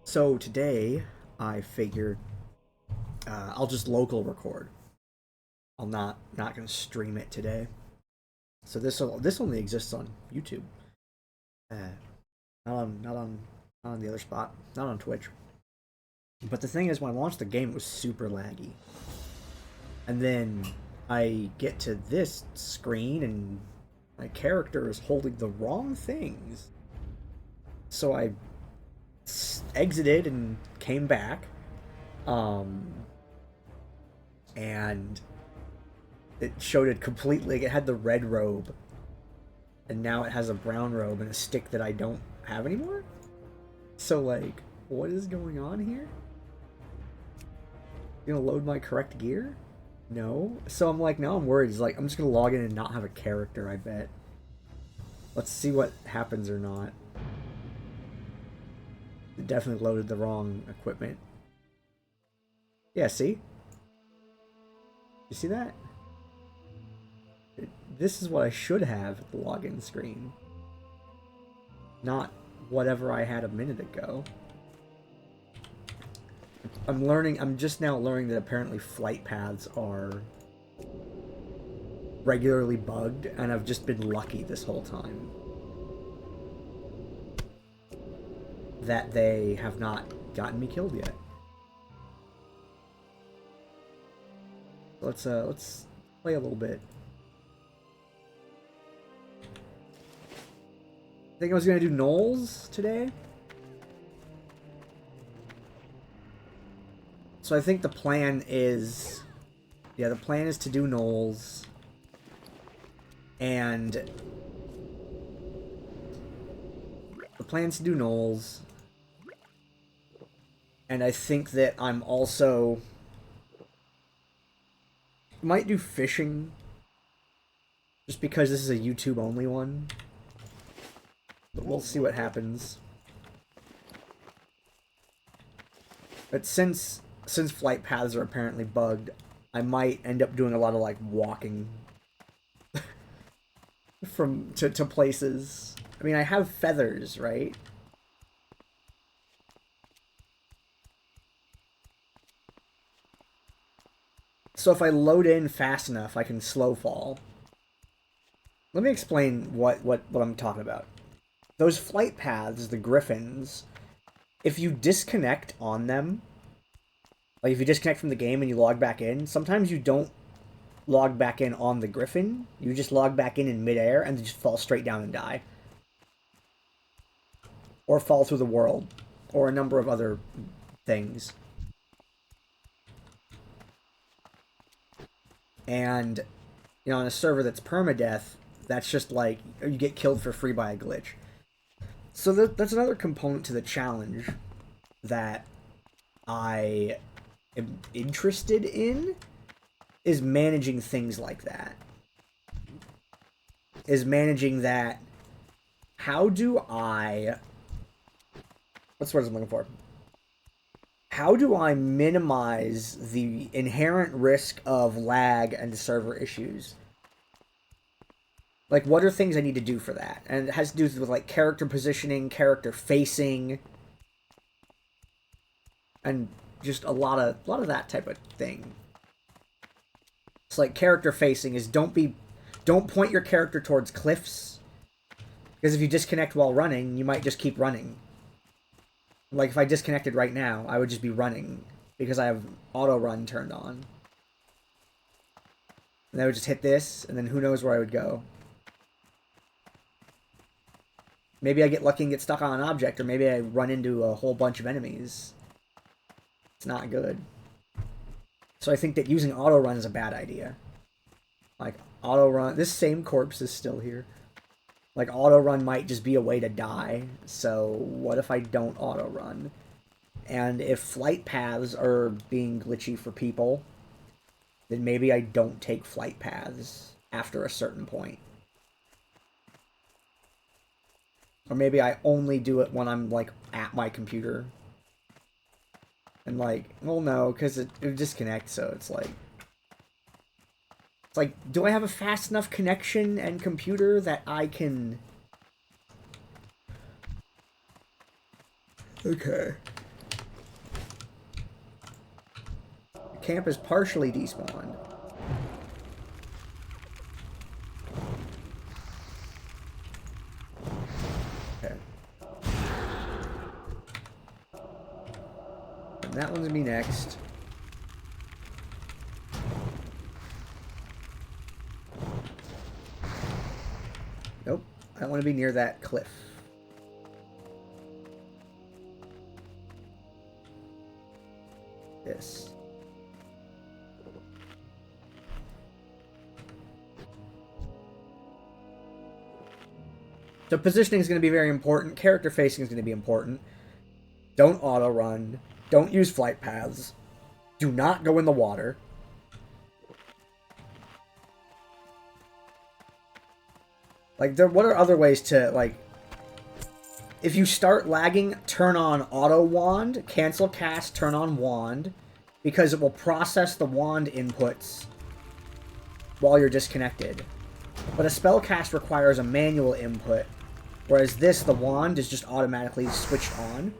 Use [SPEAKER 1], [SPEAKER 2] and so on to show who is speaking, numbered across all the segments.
[SPEAKER 1] So today I figured I'll just local record. I'm not gonna stream it today. So this only exists on YouTube. Uh, not on the other spot. Not on Twitch. But the thing is, when I launched the game, it was super laggy. And then I get to this screen, and my character is holding the wrong things. So I exited and came back. Um, and it showed it completely. Like, it had the red robe, and now it has a brown robe and a stick that I don't have anymore. So, like, what is going on here? You gonna load my correct gear? No. So I'm like, now I'm worried. It's like, I'm just gonna log in and not have a character, I bet. Let's see what happens or not. It definitely loaded the wrong equipment. Yeah, see? You see that? This is what I should have at the login screen. Not whatever I had a minute ago. I'm just now learning that apparently flight paths are regularly bugged, and I've just been lucky this whole time that they have not gotten me killed yet. Let's play a little bit. I think I was gonna do Knolls today. So I think the plan is, yeah, the plan is to do Knolls, and the plan's to do Knolls, and I think that I'm also might do fishing, just because this is a YouTube only one. But we'll see what happens. But since flight paths are apparently bugged, I might end up doing a lot of like walking from to places. I mean, I have feathers, right? So if I load in fast enough, I can slow fall. Let me explain what I'm talking about. Those flight paths, the griffins, if you disconnect on them, like if you disconnect from the game and you log back in, sometimes you don't log back in on the griffin. You just log back in midair and just fall straight down and die. Or fall through the world. Or a number of other things. And, you know, on a server that's permadeath, that's just like, you get killed for free by a glitch. So that's another component to the challenge that I am interested in, is managing things like that. Is managing that, how do I... What's the word I'm looking for? How do I minimize the inherent risk of lag and server issues? Like, what are things I need to do for that? And it has to do with, like, character positioning, character facing, and just a lot of that type of thing. It's like character facing is don't point your character towards cliffs, because if you disconnect while running, you might just keep running. Like, if I disconnected right now, I would just be running because I have auto run turned on. And I would just hit this, and then who knows where I would go. Maybe I get lucky and get stuck on an object, or maybe I run into a whole bunch of enemies. It's not good. So I think that using auto run is a bad idea. Like, auto run... This same corpse is still here. Like, auto run might just be a way to die. So what if I don't auto run? And if flight paths are being glitchy for people, then maybe I don't take flight paths after a certain point. Or maybe I only do it when I'm, like, at my computer. And, like, well, no, because it disconnects, so it's like... It's like, do I have a fast enough connection and computer that I can... Okay. camp is partially despawned. Okay. And that one's gonna be next. Nope. I don't want to be near that cliff. This. So positioning is going to be very important. Character facing is going to be important. Don't auto run. Don't use flight paths. Do not go in the water. Like, what are other ways to, like... If you start lagging, turn on auto wand, cancel cast, turn on wand, because it will process the wand inputs while you're disconnected. But a spell cast requires a manual input, whereas this, the wand, is just automatically switched on.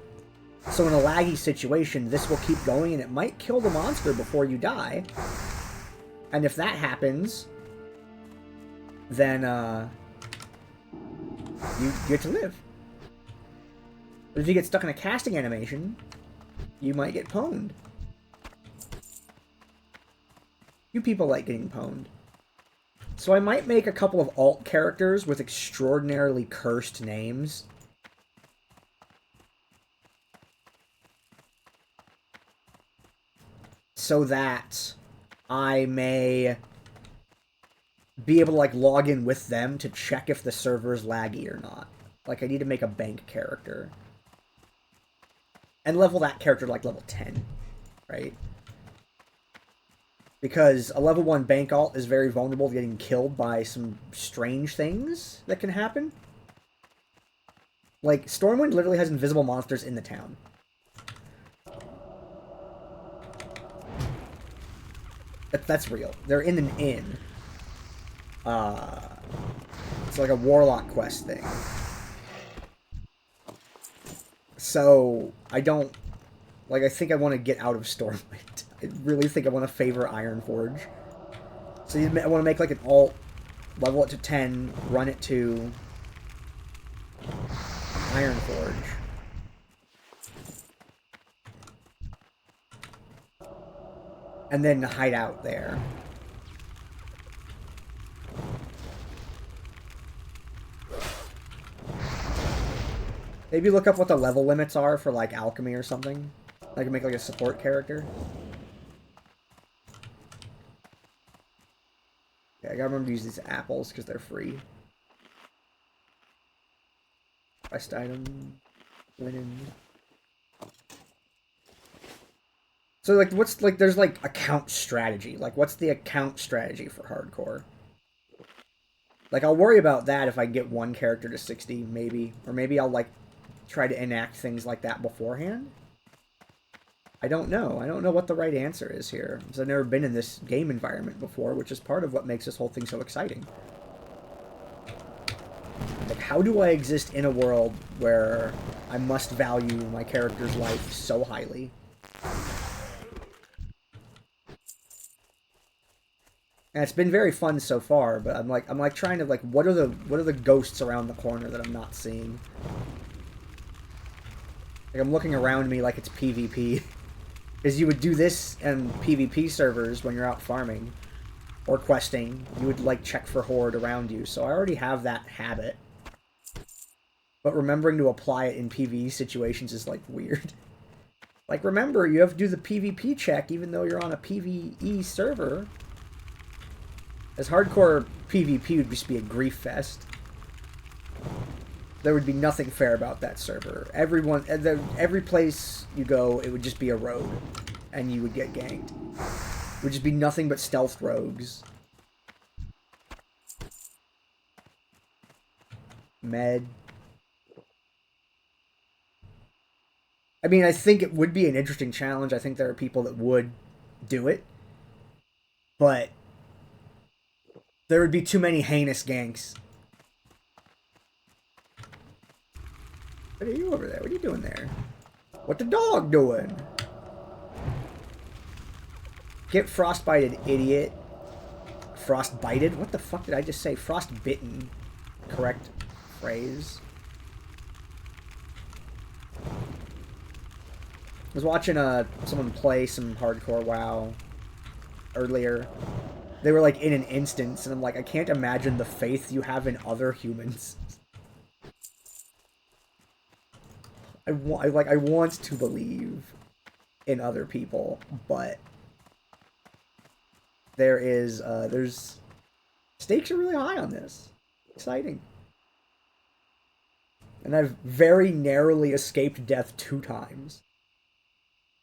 [SPEAKER 1] So in a laggy situation, this will keep going, and it might kill the monster before you die. And if that happens, then you get to live. But if you get stuck in a casting animation, you might get pwned. You people like getting pwned. So I might make a couple of alt characters with extraordinarily cursed names. So that I may be able to, like, log in with them to check if the server's laggy or not. Like, I need to make a bank character. And level that character to, like, level 10, right? Because a level 1 bank alt is very vulnerable to getting killed by some strange things that can happen. Like, Stormwind literally has invisible monsters in the town. That's real. They're in an inn. It's like a warlock quest thing. So, I don't... Like, I think I want to get out of Stormwind. I really think I want to favor Ironforge. So I want to make, like, an alt, level it to 10, run it to Ironforge. And then hide out there. Maybe look up what the level limits are for, like, alchemy or something. I can make, like, a support character. Yeah, I gotta remember to use these apples because they're free. Quest item. Linen. So, like, what's, like, there's, like, account strategy. Like, what's the account strategy for hardcore? Like, I'll worry about that if I get one character to 60, maybe. Or maybe I'll, like, try to enact things like that beforehand. I don't know. I don't know what the right answer is here. Because I've never been in this game environment before, which is part of what makes this whole thing so exciting. Like, how do I exist in a world where I must value my character's life so highly? And it's been very fun so far, but I'm like trying to, like, what are the ghosts around the corner that I'm not seeing? Like, I'm looking around me like it's PvP. Because you would do this in PvP servers when you're out farming or questing. You would, like, check for horde around you. So I already have that habit. But remembering to apply it in PvE situations is, like, weird. Like, remember, you have to do the PvP check even though you're on a PvE server. As hardcore PvP would just be a grief fest. There would be nothing fair about that server. Every place you go, it would just be a road, and you would get ganked. It would just be nothing but stealth rogues. Med. I mean, I think it would be an interesting challenge. I think there are people that would do it. But there would be too many heinous ganks. What are you over there? What are you doing there? What the dog doing? Get frostbited, idiot. Frostbited? What the fuck did I just say? Frostbitten. Correct phrase. I was watching someone play some hardcore WoW earlier. They were like in an instance, and I'm like, I can't imagine the faith you have in other humans. I want to believe in other people, but there's stakes are really high on this. Exciting. And I've very narrowly escaped death 2 times.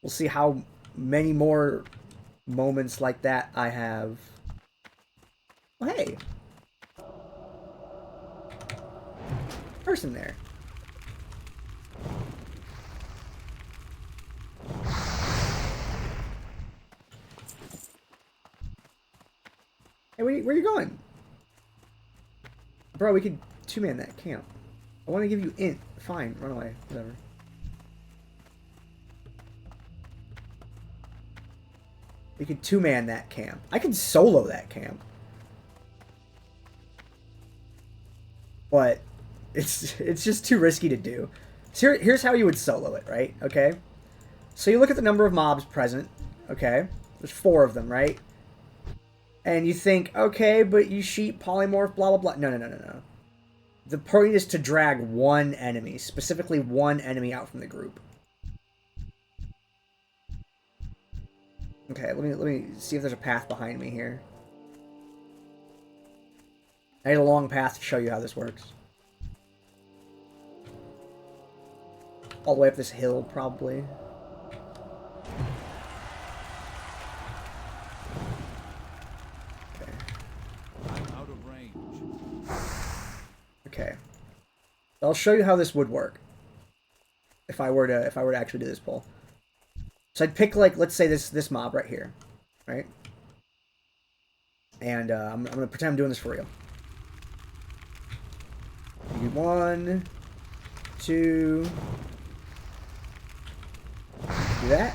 [SPEAKER 1] We'll see how many more moments like that I have. Oh, hey. Person there. Hey, where are you going? Bro, we could 2-man that camp. I want to give you int. Fine, run away. Whatever. We could 2-man that camp. I could solo that camp. But it's just too risky to do. So here's how you would solo it, right? Okay? So you look at the number of mobs present. Okay? There's 4 of them, right? And you think, okay, but you sheep, polymorph, blah, blah, blah. No. The point is to drag one enemy, specifically one enemy out from the group. Okay, let me see if there's a path behind me here. I need a long path to show you how this works. All the way up this hill, probably. Okay. I'll show you how this would work. If I were to actually do this pull. So I'd pick, like, let's say this mob right here, right? And I'm gonna pretend I'm doing this for real. You do 1, 2. Do that.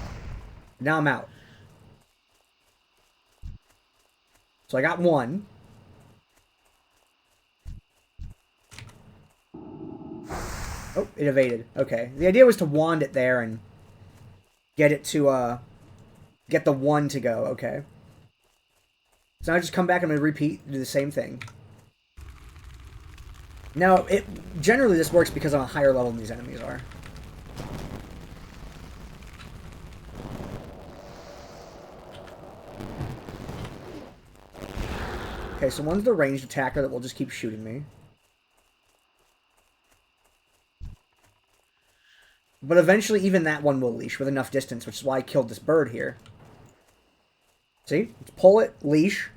[SPEAKER 1] Now I'm out. So I got 1. Oh, it evaded. Okay. The idea was to wand it there and get it to, get the 1 to go. Okay. So now I just come back and I'm going to repeat, do the same thing. Now, generally this works because I'm a higher level than these enemies are. Okay, so one's the ranged attacker that will just keep shooting me. But eventually even that one will leash with enough distance, which is why I killed this bird here. See? Pull it, leash.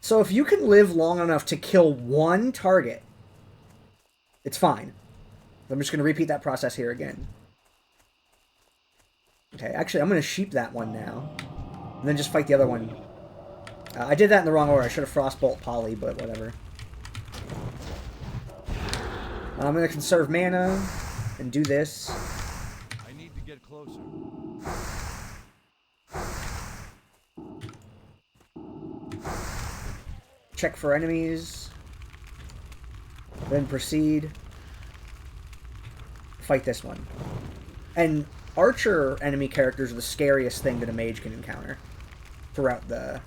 [SPEAKER 1] So if you can live long enough to kill one target, it's fine. I'm just going to repeat that process here again. Okay, actually I'm going to sheep that one now. And then just fight the other one. I did that in the wrong order. I should have Frostbolt Poly, but whatever. I'm going to conserve mana and do this.
[SPEAKER 2] I need to get closer.
[SPEAKER 1] Check for enemies. Then proceed. Fight this one. And archer enemy characters are the scariest thing that a mage can encounter throughout a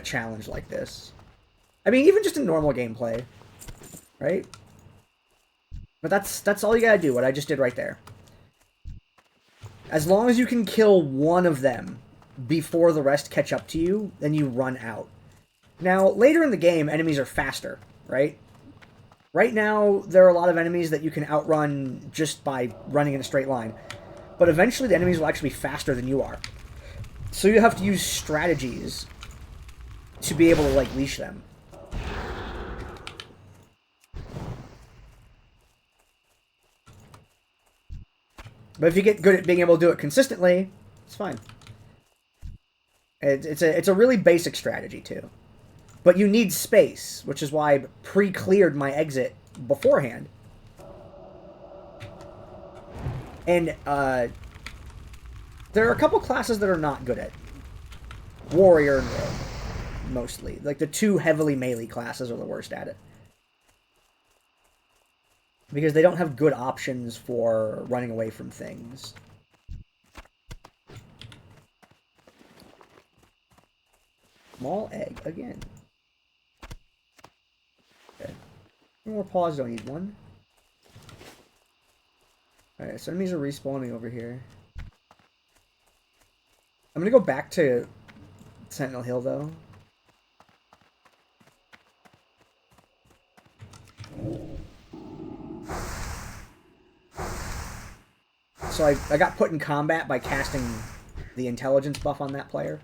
[SPEAKER 1] challenge like this. I mean, even just in normal gameplay, right? But that's all you gotta do, what I just did right there. As long as you can kill one of them before the rest catch up to you, then you run out. Now, later in the game, enemies are faster, right? Right now, there are a lot of enemies that you can outrun just by running in a straight line. But eventually, the enemies will actually be faster than you are. So you have to use strategies to be able to, like, leash them. But if you get good at being able to do it consistently, it's fine. It's a really basic strategy, too. But you need space, which is why I pre-cleared my exit beforehand. And there are a couple classes that are not good at Warrior and Rogue, mostly. Like, the two heavily melee classes are the worst at it. Because they don't have good options for running away from things. Small egg again. Okay. One more pause, don't need one. Alright, so enemies are respawning over here. I'm gonna go back to Sentinel Hill, though. So I got put in combat by casting the intelligence buff on that player.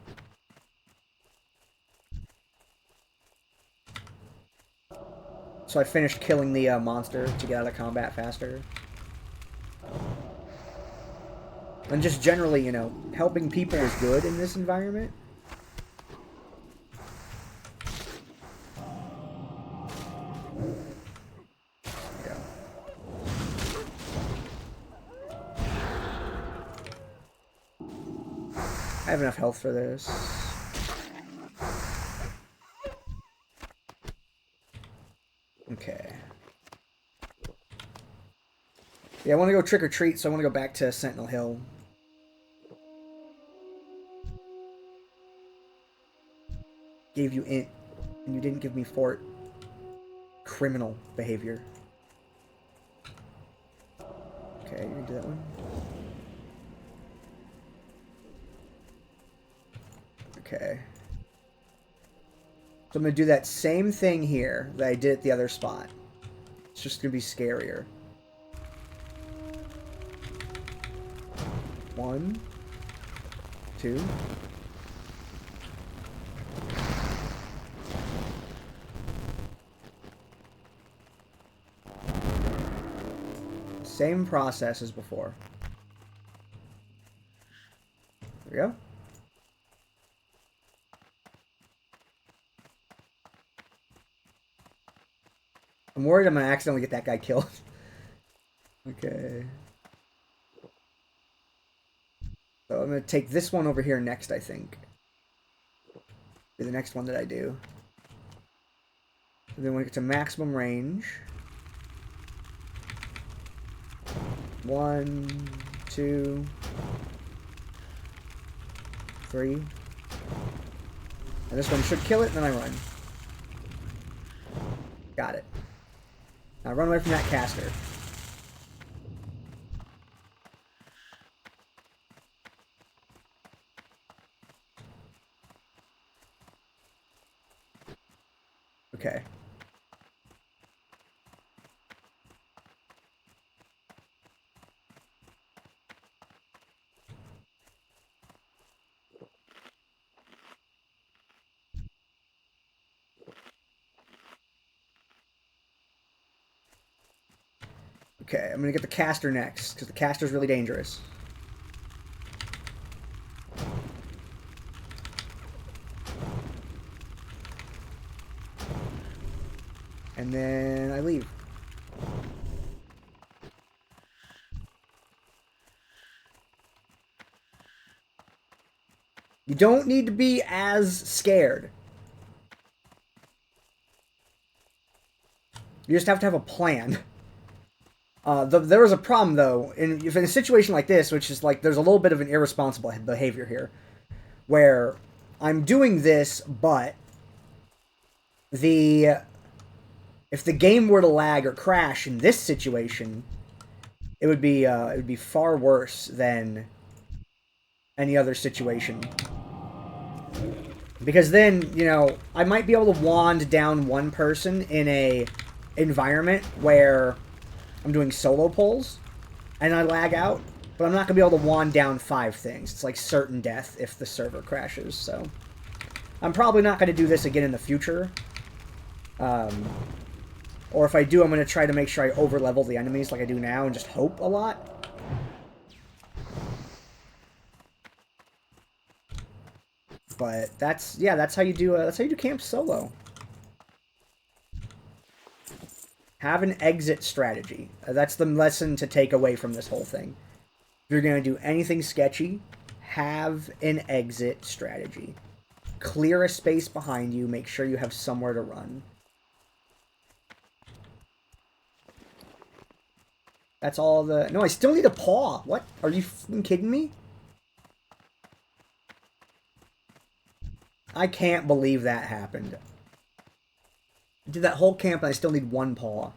[SPEAKER 1] So I finished killing the monster to get out of combat faster. And just generally, you know, helping people is good in this environment. Yeah. I have enough health for this. Okay. Yeah, I want to go trick or treat, so I want to go back to Sentinel Hill. Gave you int, and you didn't give me fort. Criminal behavior. Okay, you're gonna do that one. Okay. So I'm gonna do that same thing here that I did at the other spot. It's just gonna be scarier. 1, 2. Same process as before. There we go. I'm worried I'm gonna accidentally get that guy killed. Okay. So I'm gonna take this one over here next, I think. Be the next one that I do. And then when we get to maximum range. 1, 2, 3. And this one should kill it, and then I run. Got it. Now run away from that caster. Okay. Okay, I'm gonna get the caster next, because the caster's really dangerous. And then I leave. You don't need to be as scared. You just have to have a plan. There was a problem, though, if in a situation like this, which is like, there's a little bit of an irresponsible behavior here, where I'm doing this, but if the game were to lag or crash in this situation, it would be far worse than any other situation. Because then, you know, I might be able to wand down one person in a environment where I'm doing solo pulls, and I lag out, but I'm not going to be able to wand down 5 things. It's like certain death if the server crashes, so I'm probably not going to do this again in the future. Or if I do, I'm going to try to make sure I over-level the enemies like I do now and just hope a lot. But that's how you do camp solo. Have an exit strategy. That's the lesson to take away from this whole thing. If you're going to do anything sketchy, have an exit strategy. clear a space behind you. Make sure you have somewhere to run. That's all the... No, I still need a paw. What? Are you f***ing kidding me? I can't believe that happened. I did that whole camp and I still need one paw.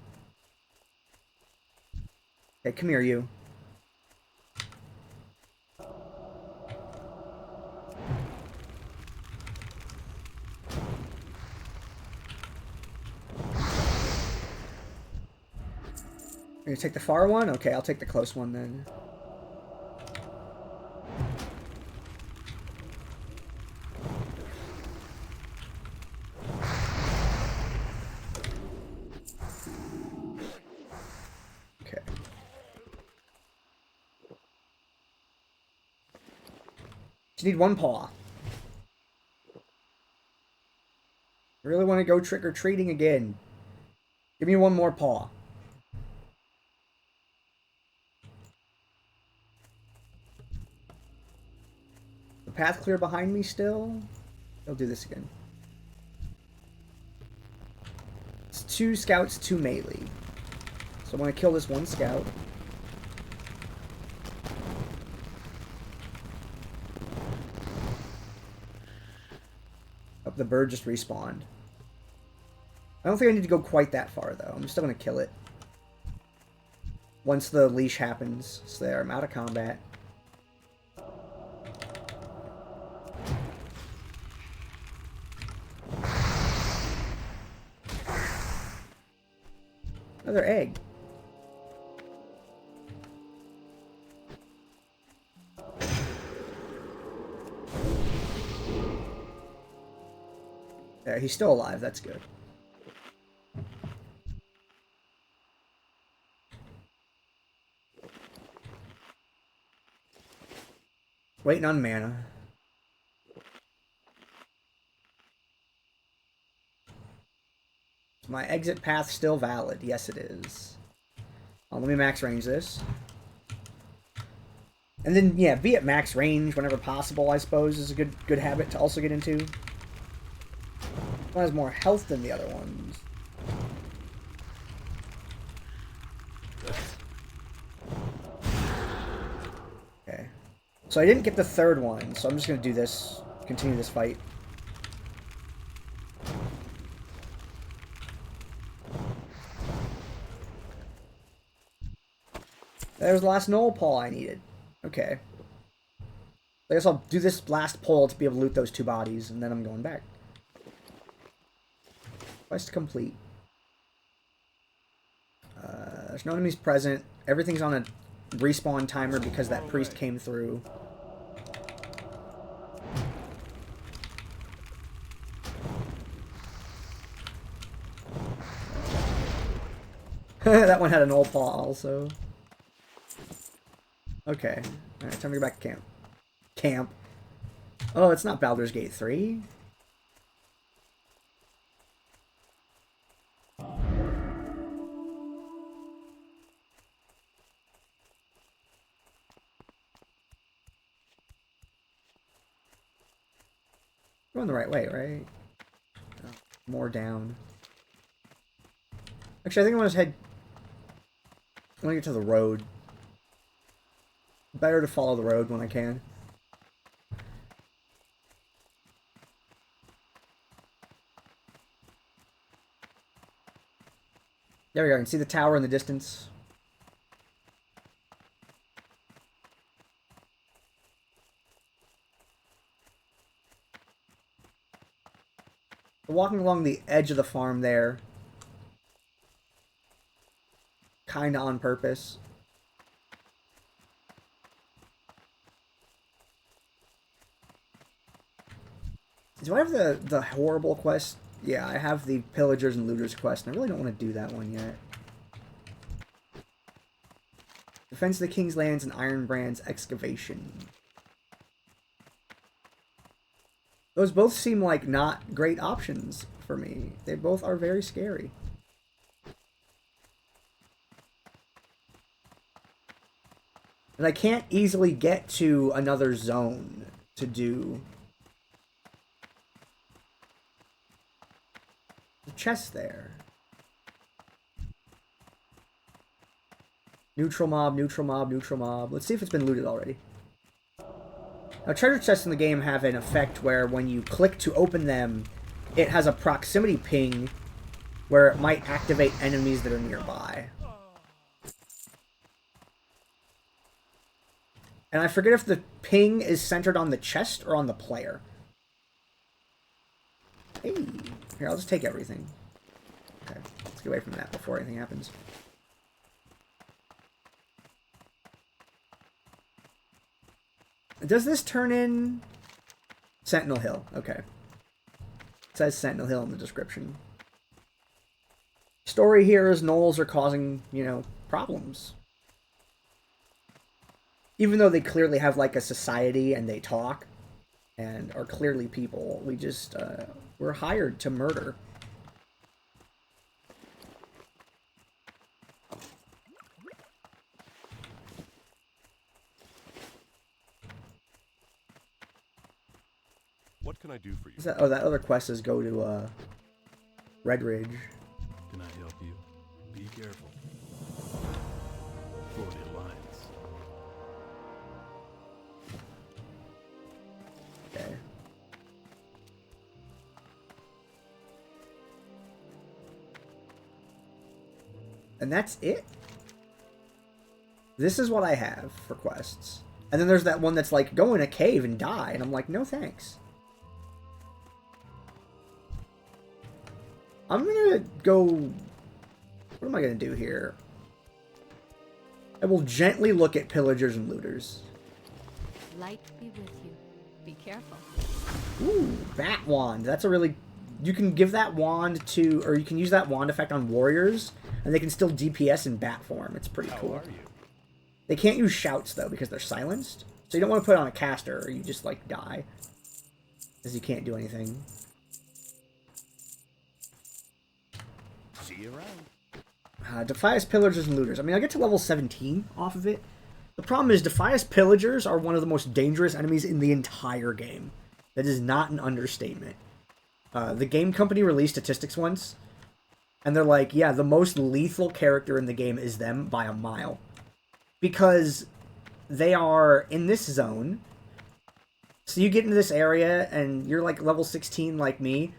[SPEAKER 1] Okay, come here, you. You're gonna take the far one? Okay, I'll take the close one then. Okay. Just need one paw. I really want to go trick-or-treating again. Give me one more paw. The path clear behind me still? I'll do this again. It's 2 scouts, 2 melee. So I want to kill this one scout. Oh, the bird just respawned. I don't think I need to go quite that far, though. I'm still going to kill it. Once the leash happens. So there, I'm out of combat. Another egg. There, he's still alive. That's good. Waiting on mana. Is my exit path still valid? Yes, it is. Let me max range this. And then, yeah, be at max range whenever possible, I suppose, is a good habit to also get into. One has more health than the other ones. Okay. So I didn't get the third one, so I'm just going to do this, continue this fight. There's the last null paw I needed. Okay. I guess I'll do this last pull to be able to loot those 2 bodies, and then I'm going back. Quest complete. There's no enemies present. Everything's on a respawn timer because that priest came through. That one had an old paw also. Okay. Alright, time to go back to camp. Camp. Oh, it's not Baldur's Gate 3. Going the right way, right? Oh, more down. Actually, I think I want to head... I want to get to the road. Better to follow the road when I can. There we go. I can see the tower in the distance. We're walking along the edge of the farm there. Kinda on purpose. Do I have the horrible quest? Yeah, I have the Pillagers and Looters quest, and I really don't want to do that one yet. Defense of the King's Lands and Ironbrand's Excavation. Those both seem like not great options for me. They both are very scary. And I can't easily get to another zone to do chest there. Neutral mob, neutral mob, neutral mob. Let's see if it's been looted already. Now, treasure chests in the game have an effect where when you click to open them, it has a proximity ping where it might activate enemies that are nearby. And I forget if the ping is centered on the chest or on the player. Hey, here, I'll just take everything. Okay, let's get away from that before anything happens. Does this turn in Sentinel Hill? Okay. It says Sentinel Hill in the description. Story here is gnolls are causing, you know, problems. Even though they clearly have, like, a society and they talk and are clearly people, we just, we're hired to murder.
[SPEAKER 3] What can I do for you?
[SPEAKER 1] That, oh, that other quest is go to, Red Ridge.
[SPEAKER 3] Can I help you? Be careful. For the Alliance.
[SPEAKER 1] Okay. And that's it? This is what I have for quests. And then there's that one that's like, go in a cave and die. And I'm like, no thanks. I'm gonna go... What am I gonna do here? I will gently look at pillagers and looters.
[SPEAKER 4] Light be with you. Be careful.
[SPEAKER 1] Ooh, Bat Wand. That's a really... You can give that wand to... Or you can use that wand effect on warriors, and they can still DPS in bat form. It's pretty cool.
[SPEAKER 3] How are you?
[SPEAKER 1] They can't use shouts, though, because they're silenced. So you don't want to put it on a caster, or you just, like, die. Because you can't do anything.
[SPEAKER 2] See you around.
[SPEAKER 1] Defias Pillagers and Looters. I mean, I'll get to level 17 off of it. The problem is Defias Pillagers are one of the most dangerous enemies in the entire game. That is not an understatement. The game company released statistics once, and they're like, yeah, the most lethal character in the game is them by a mile. Because they are in this zone. So you get into this area, and you're like level 16 like me.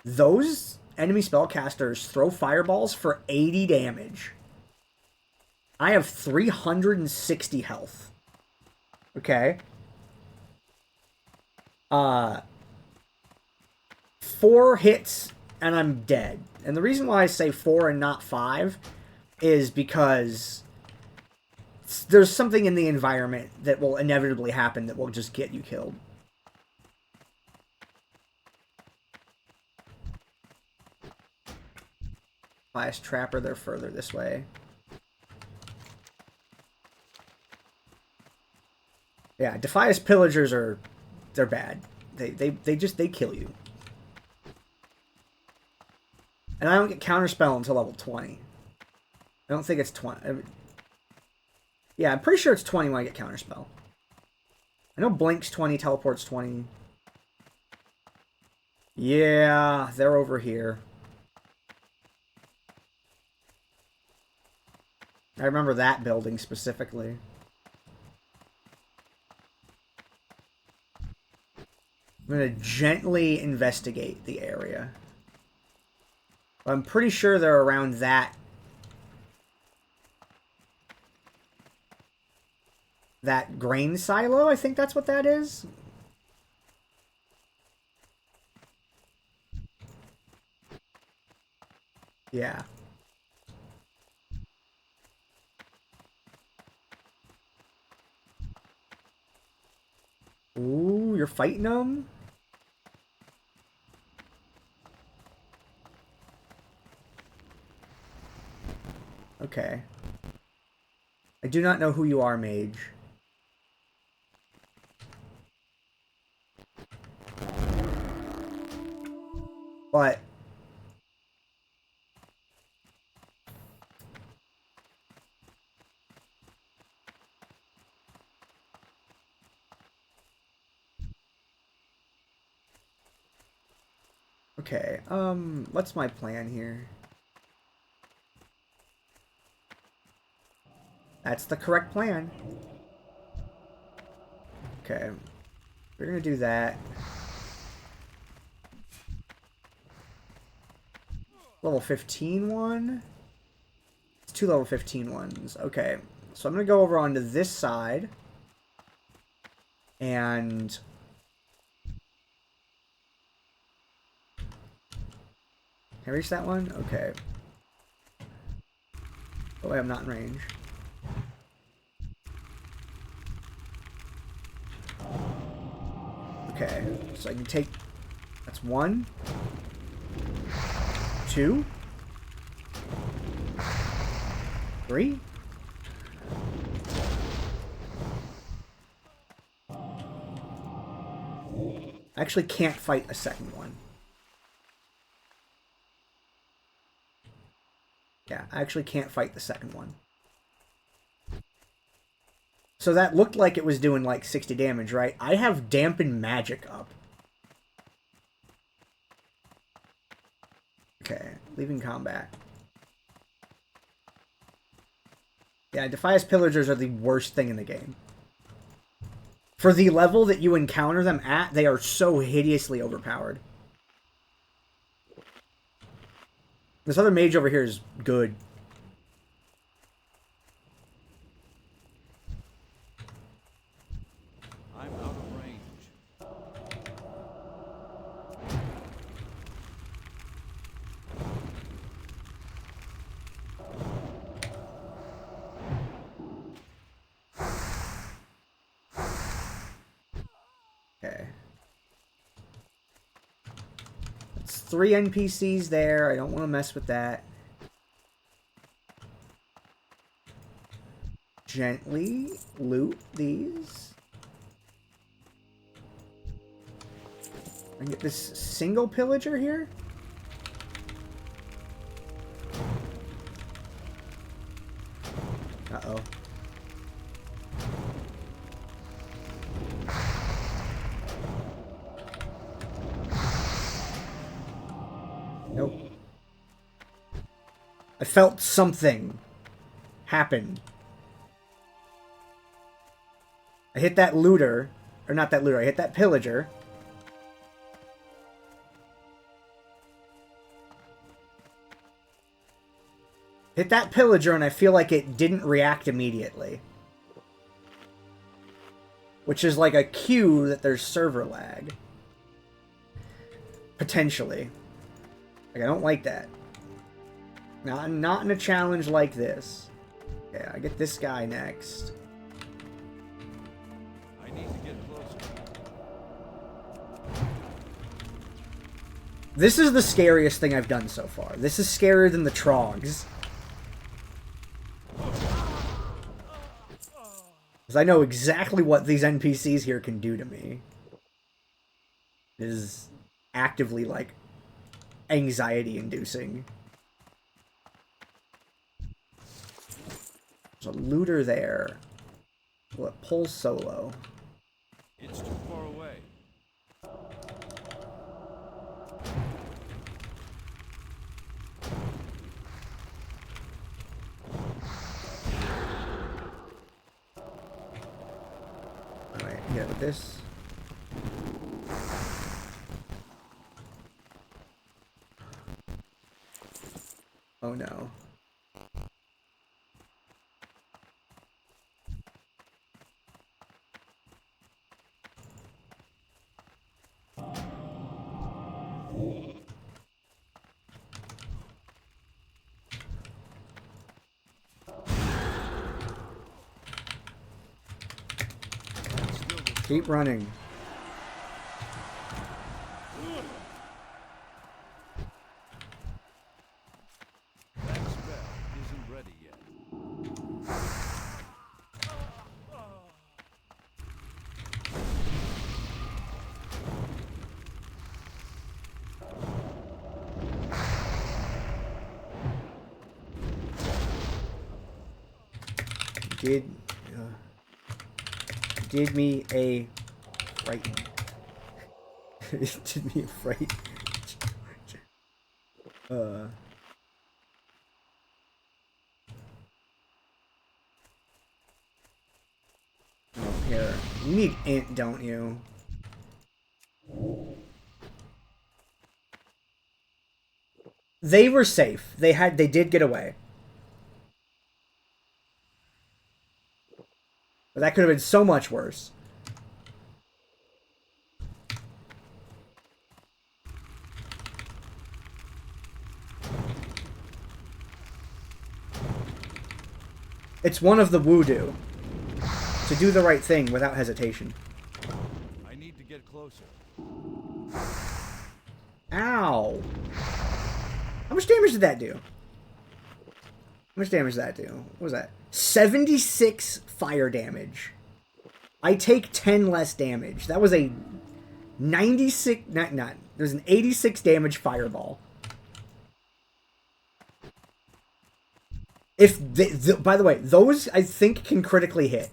[SPEAKER 1] Those enemy spellcasters throw fireballs for 80 damage. I have 360 health. Okay. 4 hits and I'm dead. And the reason why I say 4 and not 5 is because there's something in the environment that will inevitably happen that will just get you killed. Bias Trapper, they're further this way. Yeah, Defias Pillagers they're bad. They kill you. And I don't get Counterspell until level 20. I don't think it's 20. Yeah, I'm pretty sure it's 20 when I get Counterspell. I know Blink's 20, Teleport's 20. Yeah, they're over here. I remember that building specifically. I'm going to gently investigate the area. I'm pretty sure they're around that grain silo. I think that's what that is. Yeah. Ooh, you're fighting them? Okay. I do not know who you are, Mage. But Okay, what's my plan here? That's the correct plan. Okay, we're gonna do that. Level 15 one? It's 2 level 15 ones. Okay, so I'm gonna go over onto this side. And... Can I reach that one? Okay. Oh, wait, I'm not in range. Okay, so I can take... That's 1. 2. 3. I actually can't fight a second one. Yeah, I actually can't fight the second one. So that looked like it was doing like 60 damage, right? I have Dampen Magic up. Okay, leaving combat. Yeah, Defias Pillagers are the worst thing in the game. For the level that you encounter them at, they are so hideously overpowered. This other mage over here is good.
[SPEAKER 2] I'm out of range.
[SPEAKER 1] Okay. It's 3 NPCs there. I don't want to mess with that. Gently loot these. I can get this single pillager here. Uh-oh. Nope. I felt something happen. I hit that looter. Or not that looter, I hit that pillager. Hit that pillager and I feel like it didn't react immediately. Which is like a cue that there's server lag. Potentially. Like, I don't like that. Not in a challenge like this. Yeah, I get this guy next.
[SPEAKER 2] I need to get closer.
[SPEAKER 1] This is the scariest thing I've done so far. This is scarier than the Trogs. Because I know exactly what these NPCs here can do to me. It is actively, like, anxiety-inducing. There's a looter there. Will it pull solo?
[SPEAKER 2] It's too far away.
[SPEAKER 1] Alright, yeah, with this. Oh no. Keep running.
[SPEAKER 2] That spell isn't ready yet.
[SPEAKER 1] Did me a frighten. It did me a fright. Oh, here. You need int, don't you? They were safe. They did get away. But that could have been so much worse. It's one of the voodoo. To do the right thing without hesitation.
[SPEAKER 2] I need to get closer.
[SPEAKER 1] Ow. How much damage did that do? How much damage did that do? What was that? 76 fire damage. I take 10 less damage. That was a 96... There's an 86 damage fireball. If by the way, those I think can critically hit.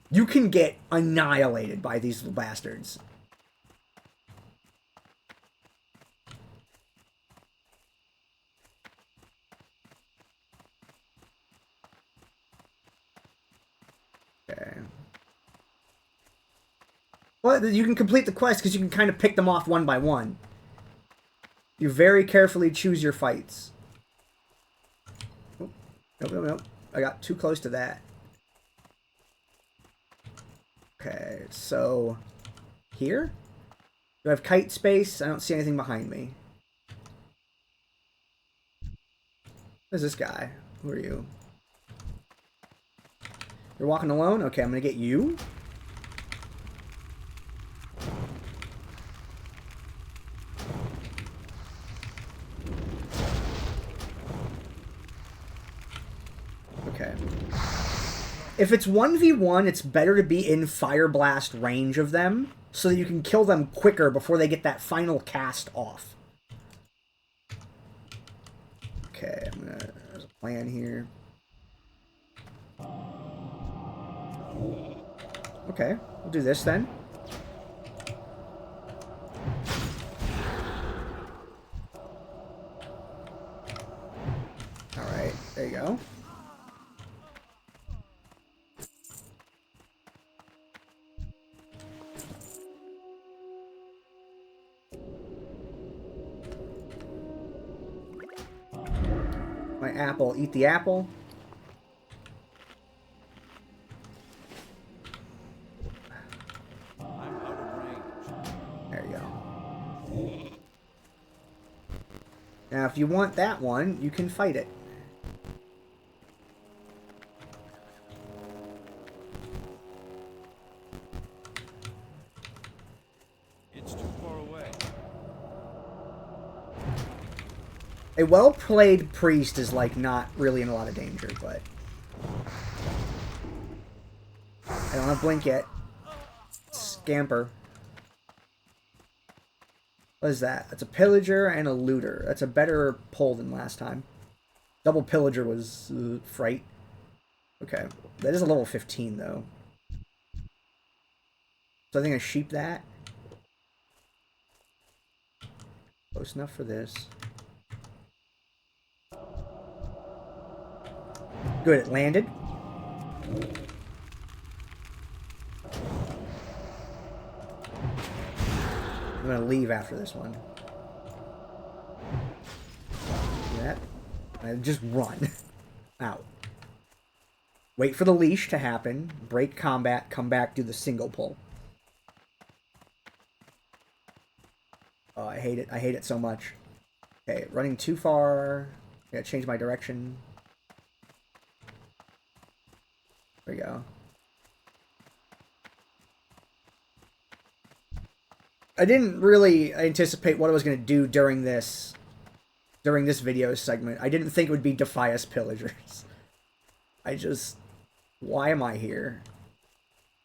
[SPEAKER 1] You can get annihilated by these bastards. Okay. Well, you can complete the quest because you can kind of pick them off one by one. You very carefully choose your fights. Oh, nope. I got too close to that. Okay, so... Here? Do I have kite space? I don't see anything behind me. Who's this guy? Who are you? You're walking alone? Okay, I'm gonna get you. Okay. If it's 1v1, it's better to be in fire blast range of them so that you can kill them quicker before they get that final cast off. Okay, there's a plan here. Okay, we'll do this then. Alright, there you go. My apple, eat the apple.
[SPEAKER 2] I'm out of range.
[SPEAKER 1] There you go. Now, if you want that one, you can fight it.
[SPEAKER 2] It's too far away.
[SPEAKER 1] A well-played priest is, like, not really in a lot of danger, but... I don't have blink yet. Scamper. What is that? That's a pillager and a looter. That's a better pull than last time. Double pillager was fright. Okay. That is a level 15, though. So I think I sheep that. Close enough for this. Good, it landed. I'm gonna leave after this one. Do that. And just run. Out. Wait for the leash to happen. Break combat, come back, do the single pull. Oh, I hate it. I hate it so much. Okay, running too far. Gotta change my direction. There we go. I didn't really anticipate what I was going to do during this video segment. I didn't think it would be Defias Pillagers. I just... Why am I here?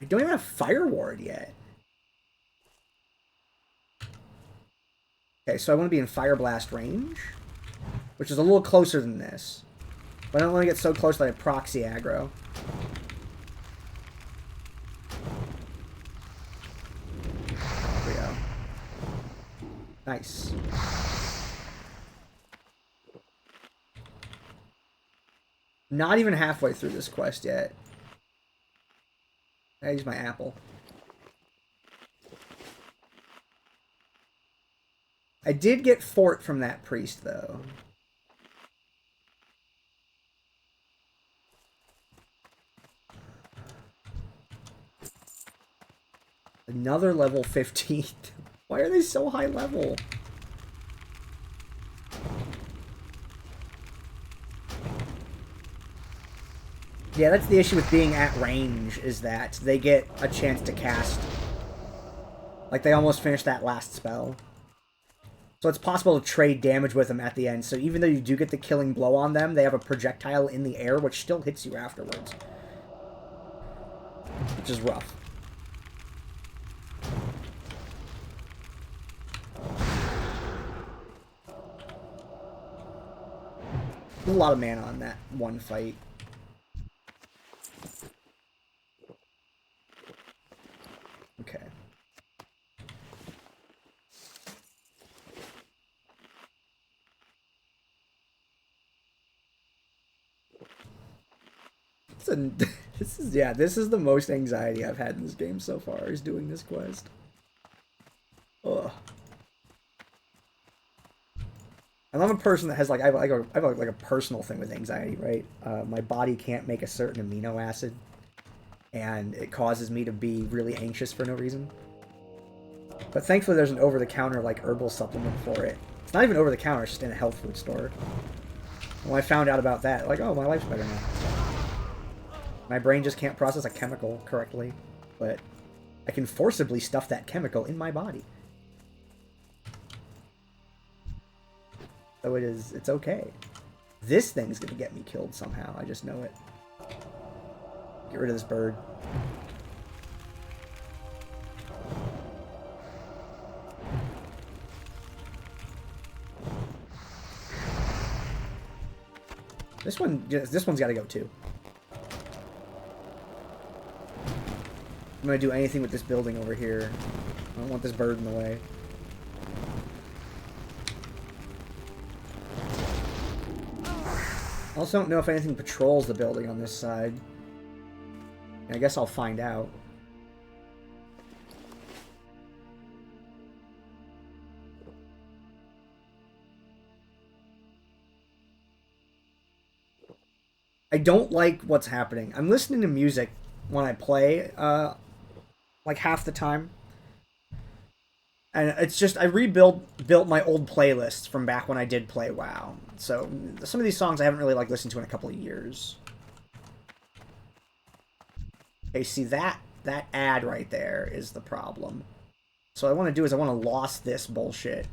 [SPEAKER 1] I don't even have Fire Ward yet. Okay, so I want to be in Fire Blast range, which is a little closer than this. But I don't want to get so close that I proxy aggro. There we go. Nice. Not even halfway through this quest yet. I use my apple. I did get Fort from that priest, though. Another level 15. Why are they so high level? Yeah, that's the issue with being at range, is that they get a chance to cast. Like, they almost finished that last spell. So it's possible to trade damage with them at the end. So even though you do get the killing blow on them, they have a projectile in the air, which still hits you afterwards. Which is rough. A lot of mana on that one fight. Okay. This is the most anxiety I've had in this game so far, is doing this quest. Ugh. And I'm a person that has like I have like a personal thing with anxiety, right? My body can't make a certain amino acid, and it causes me to be really anxious for no reason. But thankfully, there's an over-the-counter like herbal supplement for it. It's not even over-the-counter; it's just in a health food store. And when I found out about that, like, oh, my life's better now. My brain just can't process a chemical correctly, but I can forcibly stuff that chemical in my body. So it's okay. This thing's gonna get me killed somehow, I just know it. Get rid of this bird. This one's gotta go too. I'm gonna do anything with this building over here. I don't want this bird in the way. I also don't know if anything patrols the building on this side. I guess I'll find out. I don't like what's happening. I'm listening to music when I play, like half the time. And it's just, I built my old playlists from back when I did play WoW. So, some of these songs I haven't really, like, listened to in a couple of years. Okay, see, that ad right there is the problem. So what I want to do is I want to lost this bullshit.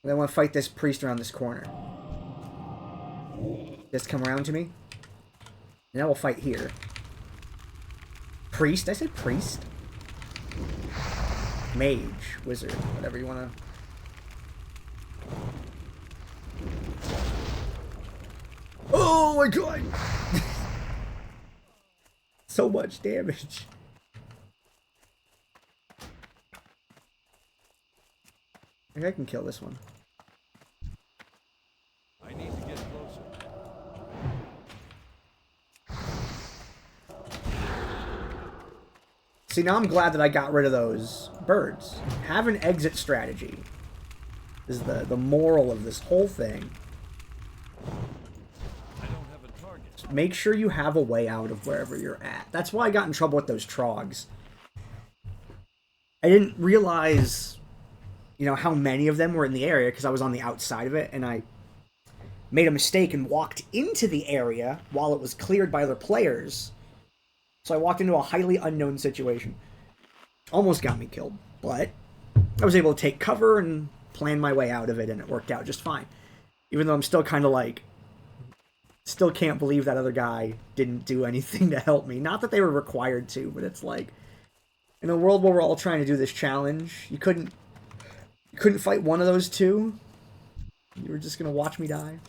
[SPEAKER 1] And I want to fight this priest around this corner. Just come around to me. And now we'll fight here. Priest? I said priest? Mage, wizard, whatever you want to... Oh my god! So much damage. I think I can kill this one.
[SPEAKER 2] I need to get closer.
[SPEAKER 1] See, now I'm glad that I got rid of those birds. Have an exit strategy is the moral of this whole thing.
[SPEAKER 2] I don't have a target.
[SPEAKER 1] Make sure you have a way out of wherever you're at. That's why I got in trouble with those trogs. I didn't realize, you know, how many of them were in the area because I was on the outside of it, and I made a mistake and walked into the area while it was cleared by other players. So I walked into a highly unknown situation. Almost got me killed, but I was able to take cover and plan my way out of it, and it worked out just fine. Even though I'm still kind of like, still can't believe that other guy didn't do anything to help me. Not that they were required to, but it's like, in a world where we're all trying to do this challenge, you couldn't fight one of those two? You were just gonna watch me die?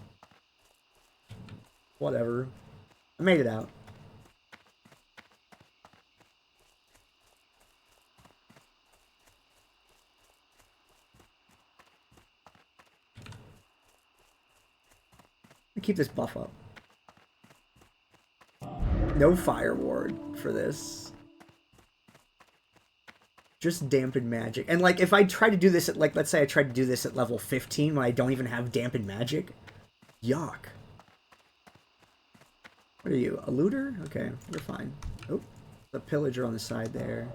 [SPEAKER 1] Whatever. I made it out. Keep this buff up. No fire ward for this. Just dampened magic. And like if I try to do this at like let's say I tried to do this at level 15 when I don't even have dampened magic. Yuck. What are you? A looter? Okay, we're fine. Oh, the pillager on the side there.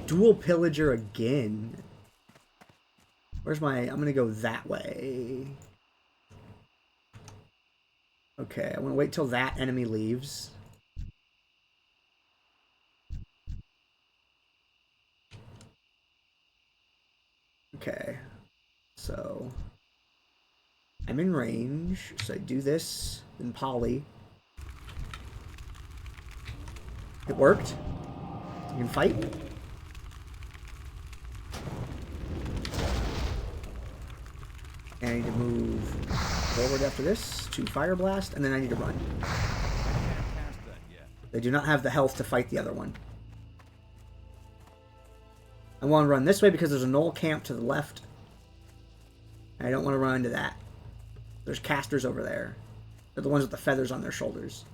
[SPEAKER 1] Dual pillager again. Where's my... I'm gonna go that way. Okay, I'm gonna wait till that enemy leaves. Okay. So... I'm in range, so I do this, then poly. It worked. You can fight. And I need to move forward after this to Fire Blast, and then I need to run.
[SPEAKER 2] I can't cast that yet.
[SPEAKER 1] They do not have the health to fight the other one. I want to run this way because there's a Knoll camp to the left. I don't want to run into that. There's casters over there. They're the ones with the feathers on their shoulders.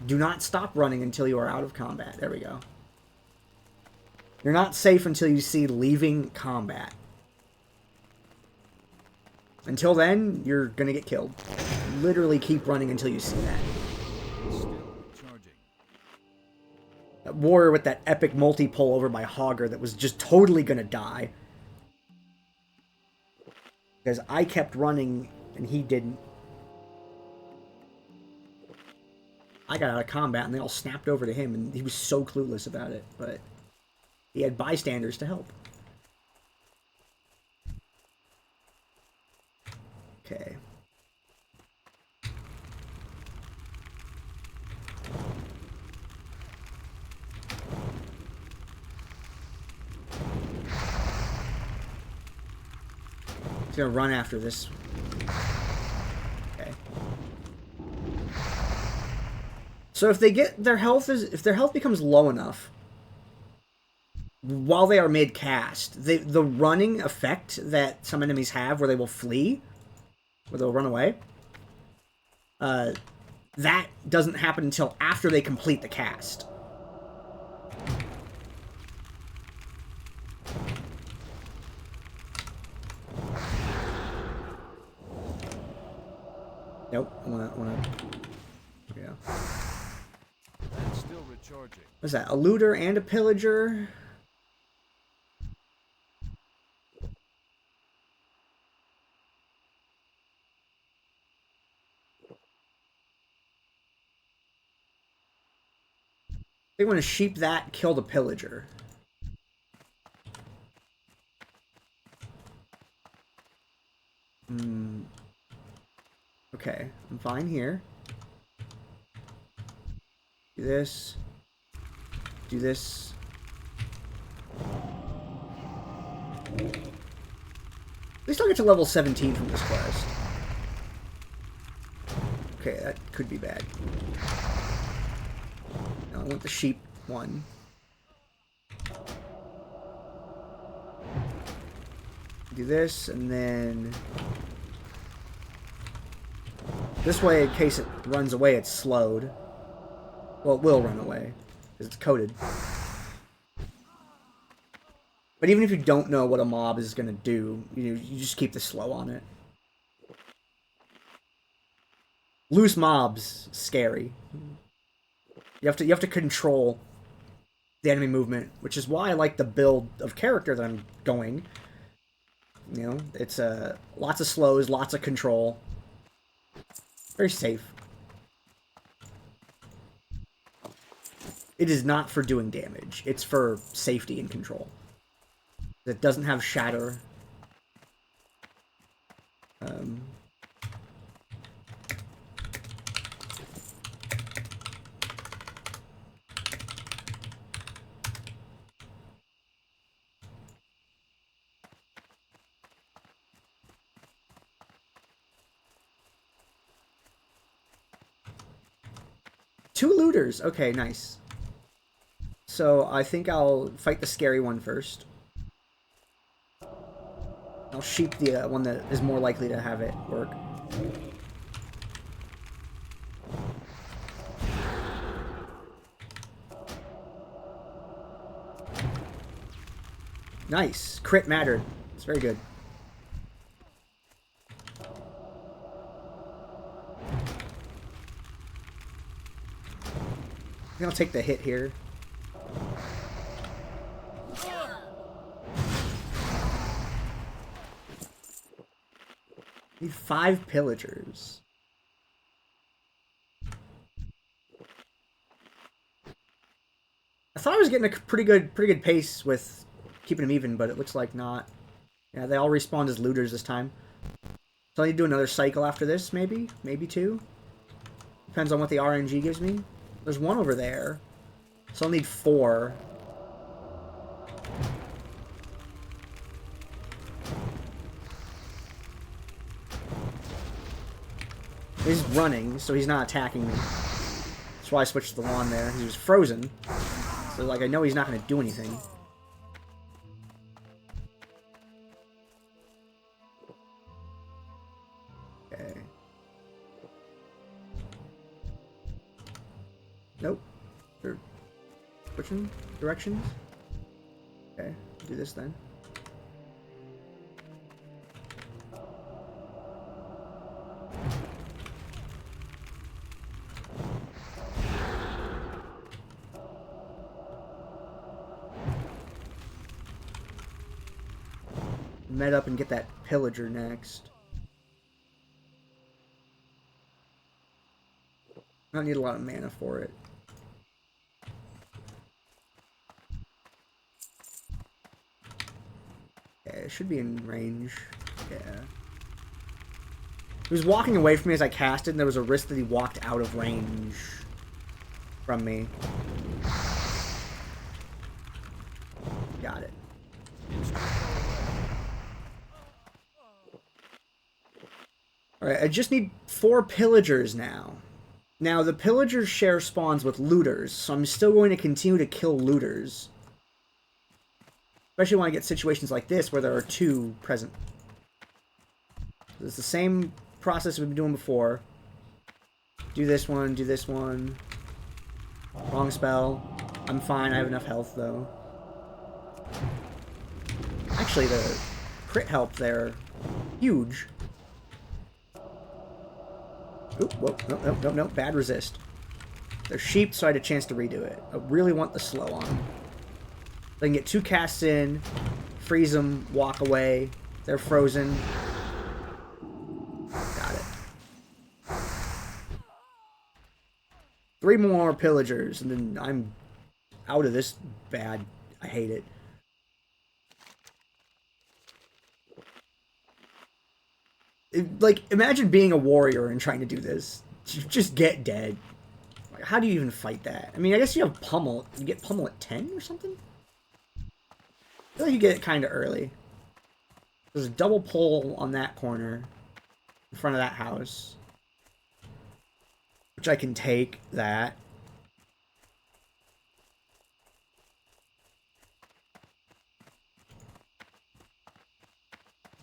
[SPEAKER 1] Do not stop running until you are out of combat. There we go. You're not safe until you see leaving combat. Until then, you're gonna get killed. Literally keep running until you see that.
[SPEAKER 2] Still charging.
[SPEAKER 1] That warrior with that epic multi-pull over by Hogger that was just totally gonna die. Because I kept running and he didn't. I got out of combat and they all snapped over to him and he was so clueless about it, but he had bystanders to help. Okay. He's gonna run after this. Okay. So if they get their health if their health becomes low enough while they are mid cast, the running effect that some enemies have where they will flee, where they'll run away, that doesn't happen until after they complete the cast. Nope, I wanna yeah.
[SPEAKER 2] That's still recharging.
[SPEAKER 1] What's that? A looter and a pillager? They want to sheep that, kill the pillager. Okay, I'm fine here. Do this. Do this. At least I'll get to level 17 from this quest. Okay, that could be bad. No, I want the sheep one. Do this, and then... This way, in case it runs away, it's slowed. Well, it will run away, because it's coated. But even if you don't know what a mob is going to do, you just keep the slow on it. Loose mobs, scary. You have to control the enemy movement, which is why I like the build of character that I'm going. You know, it's lots of slows, lots of control. Very safe. It is not for doing damage. It's for safety and control. It doesn't have shatter. Two looters. Okay, nice. So I think I'll fight the scary one first. I'll sheep the one that is more likely to have it work. Nice. Crit mattered. It's very good. I think I'll take the hit here. Need 5 pillagers. I thought I was getting a pretty good pace with keeping them even, but it looks like not. Yeah, they all respawned as looters this time. So I need to do another cycle after this, maybe? Maybe 2? Depends on what the RNG gives me. There's 1 over there. So I'll need 4. He's running, so he's not attacking me. That's why I switched to the wand there. He was frozen. So, like, I know he's not going to do anything. Okay. Nope. They're switching directions. Okay, do this then. Met up and get that pillager next. I don't need a lot of mana for it. Yeah, it should be in range. Yeah. He was walking away from me as I cast it, and there was a risk that he walked out of range from me. Got it. Alright, I just need 4 pillagers now. Now, the pillagers share spawns with looters, so I'm still going to continue to kill looters. Especially when I get situations like this where there are 2 present. It's the same process we've been doing before. Do this one, do this one. Wrong spell. I'm fine, I have enough health though. Actually, the crit help there, huge. Oop, whoa, no, bad resist. They're sheep, so I had a chance to redo it. I really want the slow on them. I can get 2 casts in, freeze them, walk away. They're frozen. Got it. 3 more pillagers, and then I'm out of this bad. I hate it. Like, imagine being a warrior and trying to do this. Just get dead. Like, how do you even fight that? I mean, I guess you have pummel. You get pummel at 10 or something? I feel like you get it kind of early. There's a double pole on that corner in front of that house. Which I can take that.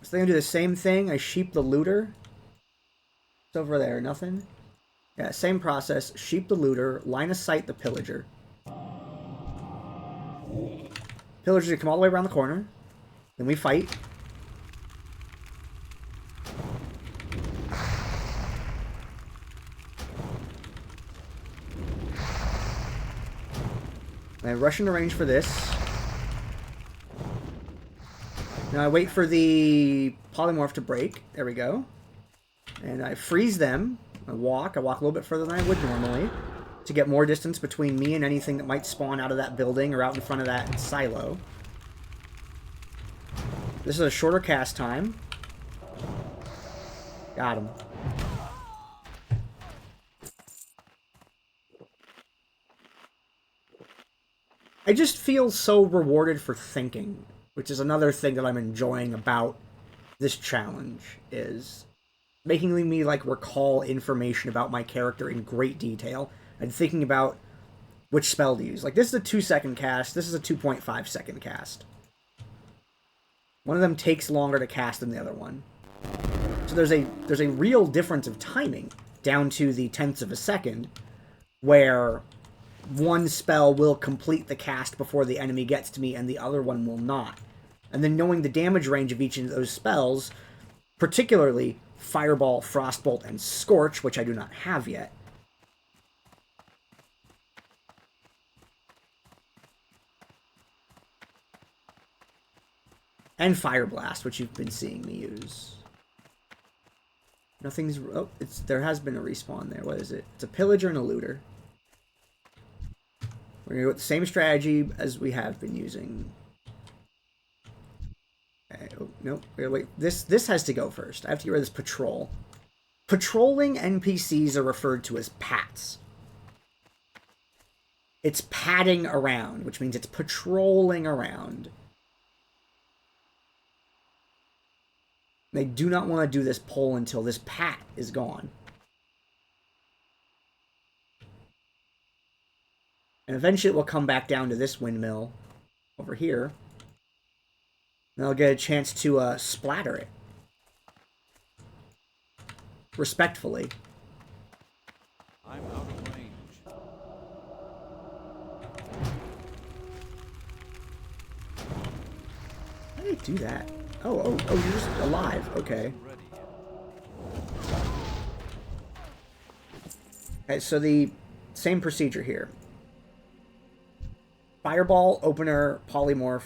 [SPEAKER 1] So they're gonna do the same thing. I sheep the looter. It's over there, nothing. Yeah, same process. Sheep the looter, line of sight the pillager. Pillagers gonna come all the way around the corner. Then we fight. And I rush into range for this. Now I wait for the polymorph to break. There we go. And I freeze them. I walk a little bit further than I would normally to get more distance between me and anything that might spawn out of that building or out in front of that silo. This is a shorter cast time. Got him. I just feel so rewarded for thinking, which is another thing that I'm enjoying about this challenge, is making me, like, recall information about my character in great detail and thinking about which spell to use. Like, this is a 2-second cast, this is a 2.5-second cast. One of them takes longer to cast than the other one. So there's a real difference of timing down to the tenths of a second, where one spell will complete the cast before the enemy gets to me and the other one will not. And then knowing the damage range of each of those spells, particularly Fireball, Frostbolt, and Scorch, which I do not have yet. And Fire Blast, which you've been seeing me use. Nothing's... Oh, there has been a respawn there. What is it? It's a Pillager and a Looter. We're going to go with the same strategy as we have been using. Okay, oh, nope. Wait, this has to go first. I have to get rid of this Patrol. Patrolling NPCs are referred to as pats. It's padding around, which means it's patrolling around. They do not want to do this pull until this pat is gone. And eventually it will come back down to this windmill over here. And I'll get a chance to splatter it. Respectfully.
[SPEAKER 2] I'm out of range.
[SPEAKER 1] How did I do that? Oh, you're just alive. Okay. Okay, so the same procedure here. Fireball, Opener, Polymorph.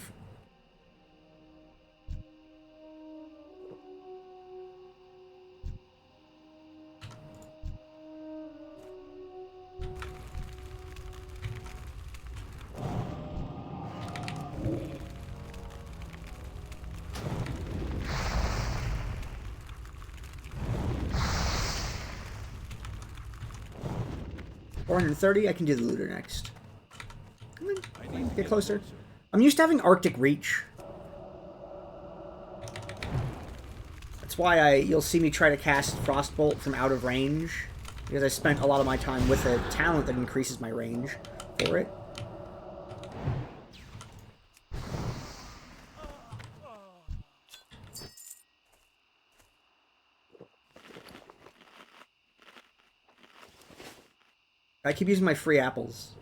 [SPEAKER 1] $430. I can do the Looter next. Come on, get closer. I'm used to having Arctic Reach. That's why you'll see me try to cast Frostbolt from out of range, because I spent a lot of my time with a talent that increases my range for it. I keep using my free apples.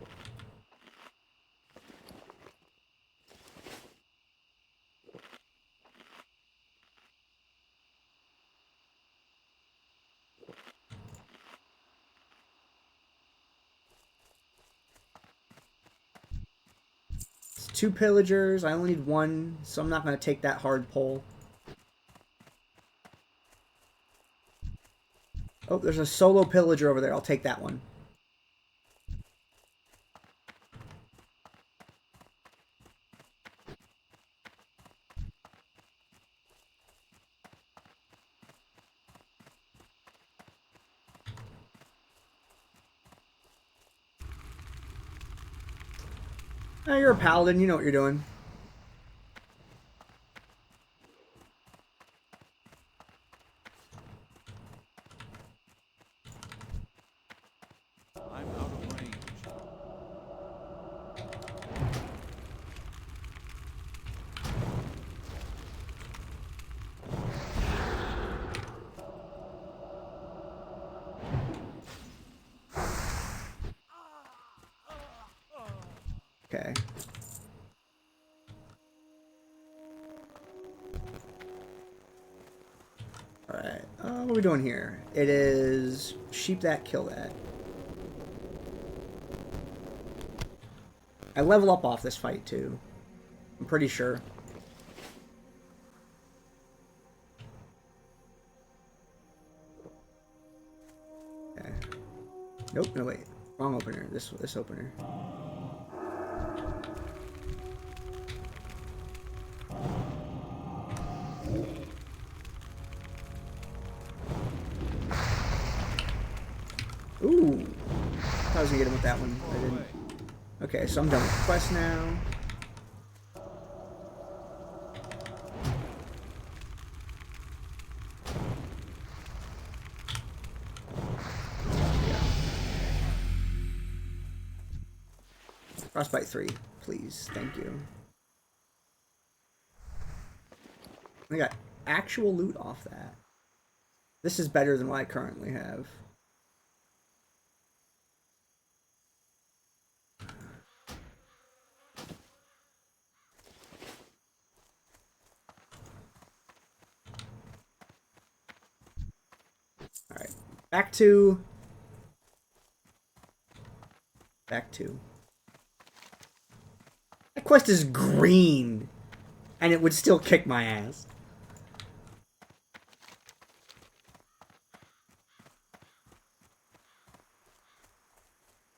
[SPEAKER 1] It's 2 pillagers. I only need 1, so I'm not going to take that hard pull. Oh, there's a solo pillager over there. I'll take that one. Oh, you're a paladin, you know what you're doing.
[SPEAKER 2] I'm out of range.
[SPEAKER 1] Okay. Alright, what are we doing here? It is sheep that, kill that. I level up off this fight too. I'm pretty sure. Okay. Nope, no wait. Wrong opener. This opener. Ooh. I thought I was gonna get him with that one. I didn't. Okay, so I'm done with the quest now. Yeah. Frostbite 3, please. Thank you. I got actual loot off that. This is better than what I currently have. Alright. Back to... That quest is green. And it would still kick my ass.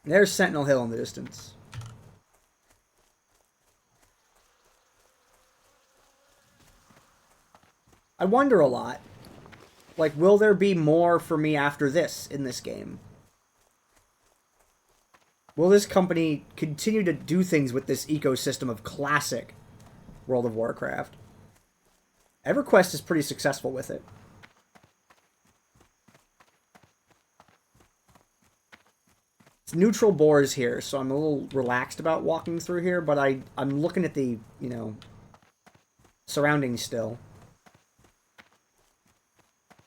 [SPEAKER 1] There's Sentinel Hill in the distance. I wonder a lot. Like, will there be more for me after this in this game? Will this company continue to do things with this ecosystem of classic World of Warcraft? EverQuest is pretty successful with it. It's neutral boars here, so I'm a little relaxed about walking through here, but I'm looking at the, you know, surroundings still.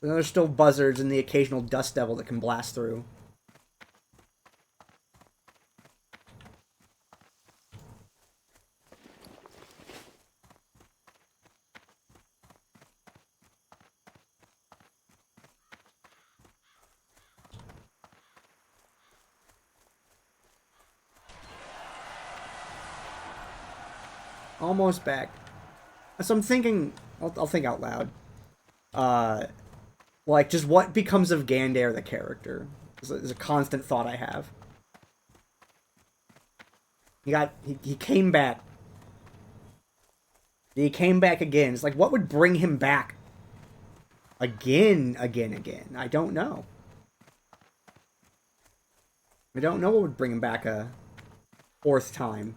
[SPEAKER 1] And there's still buzzards and the occasional dust devil that can blast through. Almost back. So I'm thinking, I'll think out loud. Like, just what becomes of Gandair, the character, is a constant thought I have. He came back. He came back again. It's like, what would bring him back? Again. I don't know. I don't know what would bring him back a fourth time.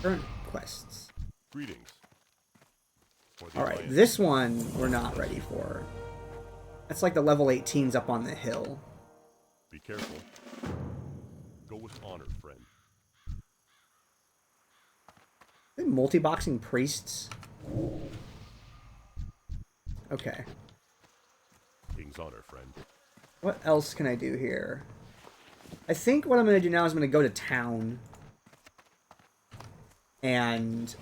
[SPEAKER 1] Current quests.
[SPEAKER 3] Greetings.
[SPEAKER 1] Alright, this one we're not ready for. That's like the level 18's up on the hill.
[SPEAKER 3] Be careful. Go with honor, friend.
[SPEAKER 1] Multi-boxing priests? Okay.
[SPEAKER 3] King's honor, friend.
[SPEAKER 1] What else can I do here? I think what I'm going to do now is I'm going to go to town. And...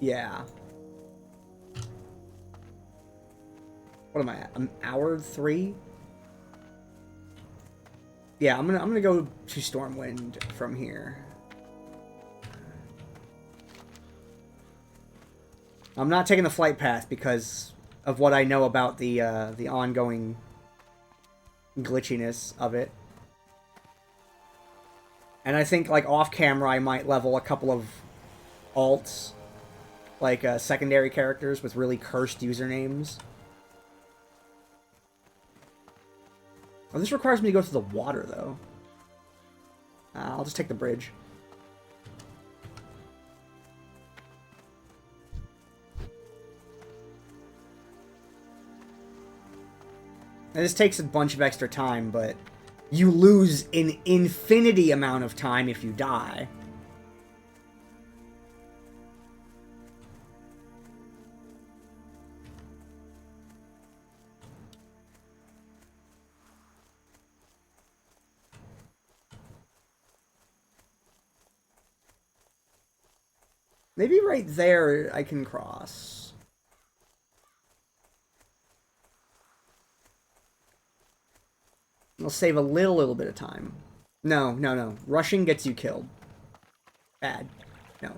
[SPEAKER 1] yeah. What am I at? I'm hour 3? Yeah, I'm gonna go to Stormwind from here. I'm not taking the flight path because of what I know about the ongoing glitchiness of it. And I think, like, off camera I might level a couple of alts, like secondary characters with really cursed usernames. Oh, this requires me to go through the water, though. I'll just take the bridge. And this takes a bunch of extra time, but you lose an infinity amount of time if you die. Maybe right there I can cross. It'll save a little bit of time. No. Rushing gets you killed. Bad. No.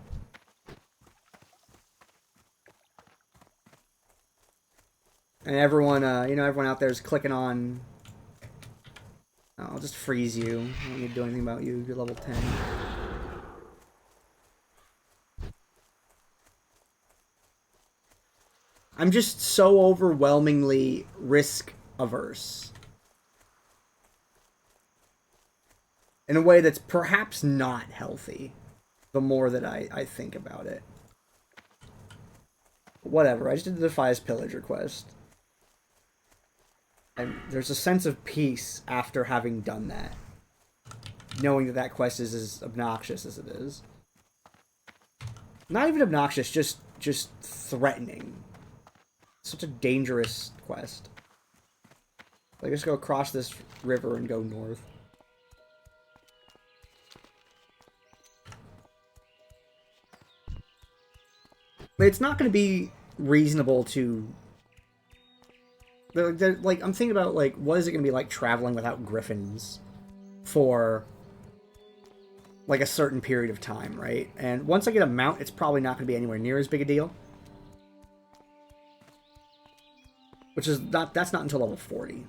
[SPEAKER 1] And everyone, everyone out there is clicking on... Oh, I'll just freeze you. I don't need to do anything about you. You're level 10. I'm just so overwhelmingly risk-averse. In a way that's perhaps not healthy, the more that I think about it. Whatever, I just did the Defias Pillager quest. there's a sense of peace after having done that, knowing that that quest is as obnoxious as it is. Not even obnoxious, just threatening. Such a dangerous quest. Like, just go across this river and go north. But it's not going to be reasonable to... like, I'm thinking about, like, what is it going to be like traveling without griffins for, like, a certain period of time, right? And once I get a mount, it's probably not going to be anywhere near as big a deal. Which is not... that's not until level 40.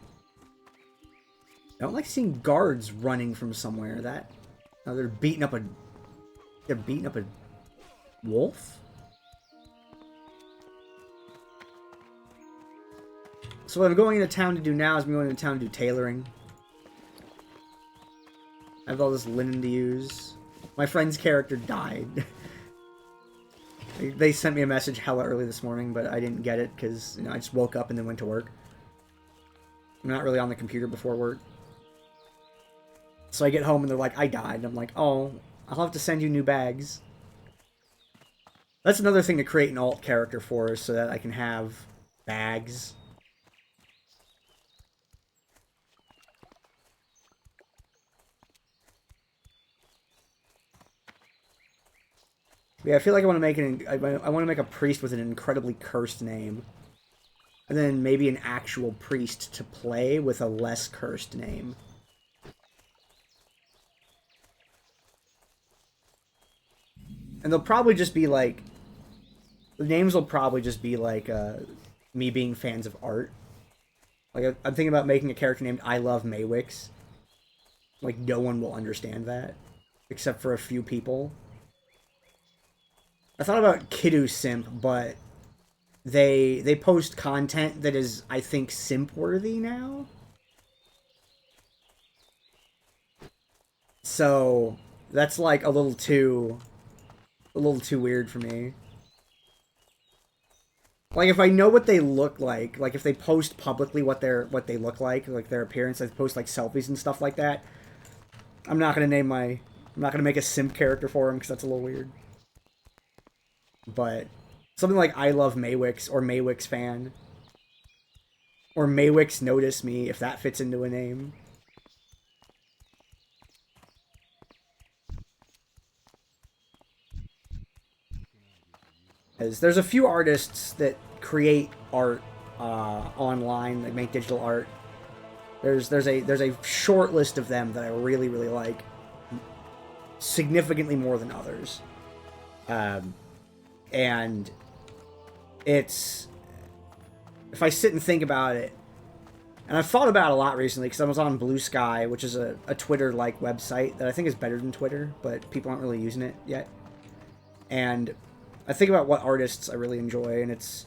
[SPEAKER 1] I don't like seeing guards running from somewhere. That... oh, they're beating up a... they're beating up a... wolf? So what I'm going into town to do now is I'm going into town to do tailoring. I have all this linen to use. My friend's character died. They sent me a message hella early this morning, but I didn't get it because, you know, I just woke up and then went to work. I'm not really on the computer before work. So I get home and they're like, I died. And I'm like, oh, I'll have to send you new bags. That's another thing to create an alt character for, so that I can have bags. Yeah, I feel like I want to make I want to make a priest with an incredibly cursed name, and then maybe an actual priest to play with a less cursed name. And they'll probably just be like, the names will probably just be like me being fans of art. Like I'm thinking about making a character named I Love Maywix. Like no one will understand that, except for a few people. I thought about Kiddo Simp, but they post content that is, I think, simp-worthy now. So that's like a little too weird for me. Like if I know what they look like if they post publicly what they look like their appearance, they post like selfies and stuff like that. I'm not gonna make a simp character for him because that's a little weird. But something like I Love Maywix or Maywix Fan or Maywix Notice Me, if that fits into a name. As there's a few artists that create art online, that make digital art. There's a short list of them that I really like, significantly more than others. And it's, if I sit and think about it, and I've thought about it a lot recently because I was on Blue Sky, which is a Twitter-like website that I think is better than Twitter, but people aren't really using it yet. And I think about what artists I really enjoy, and it's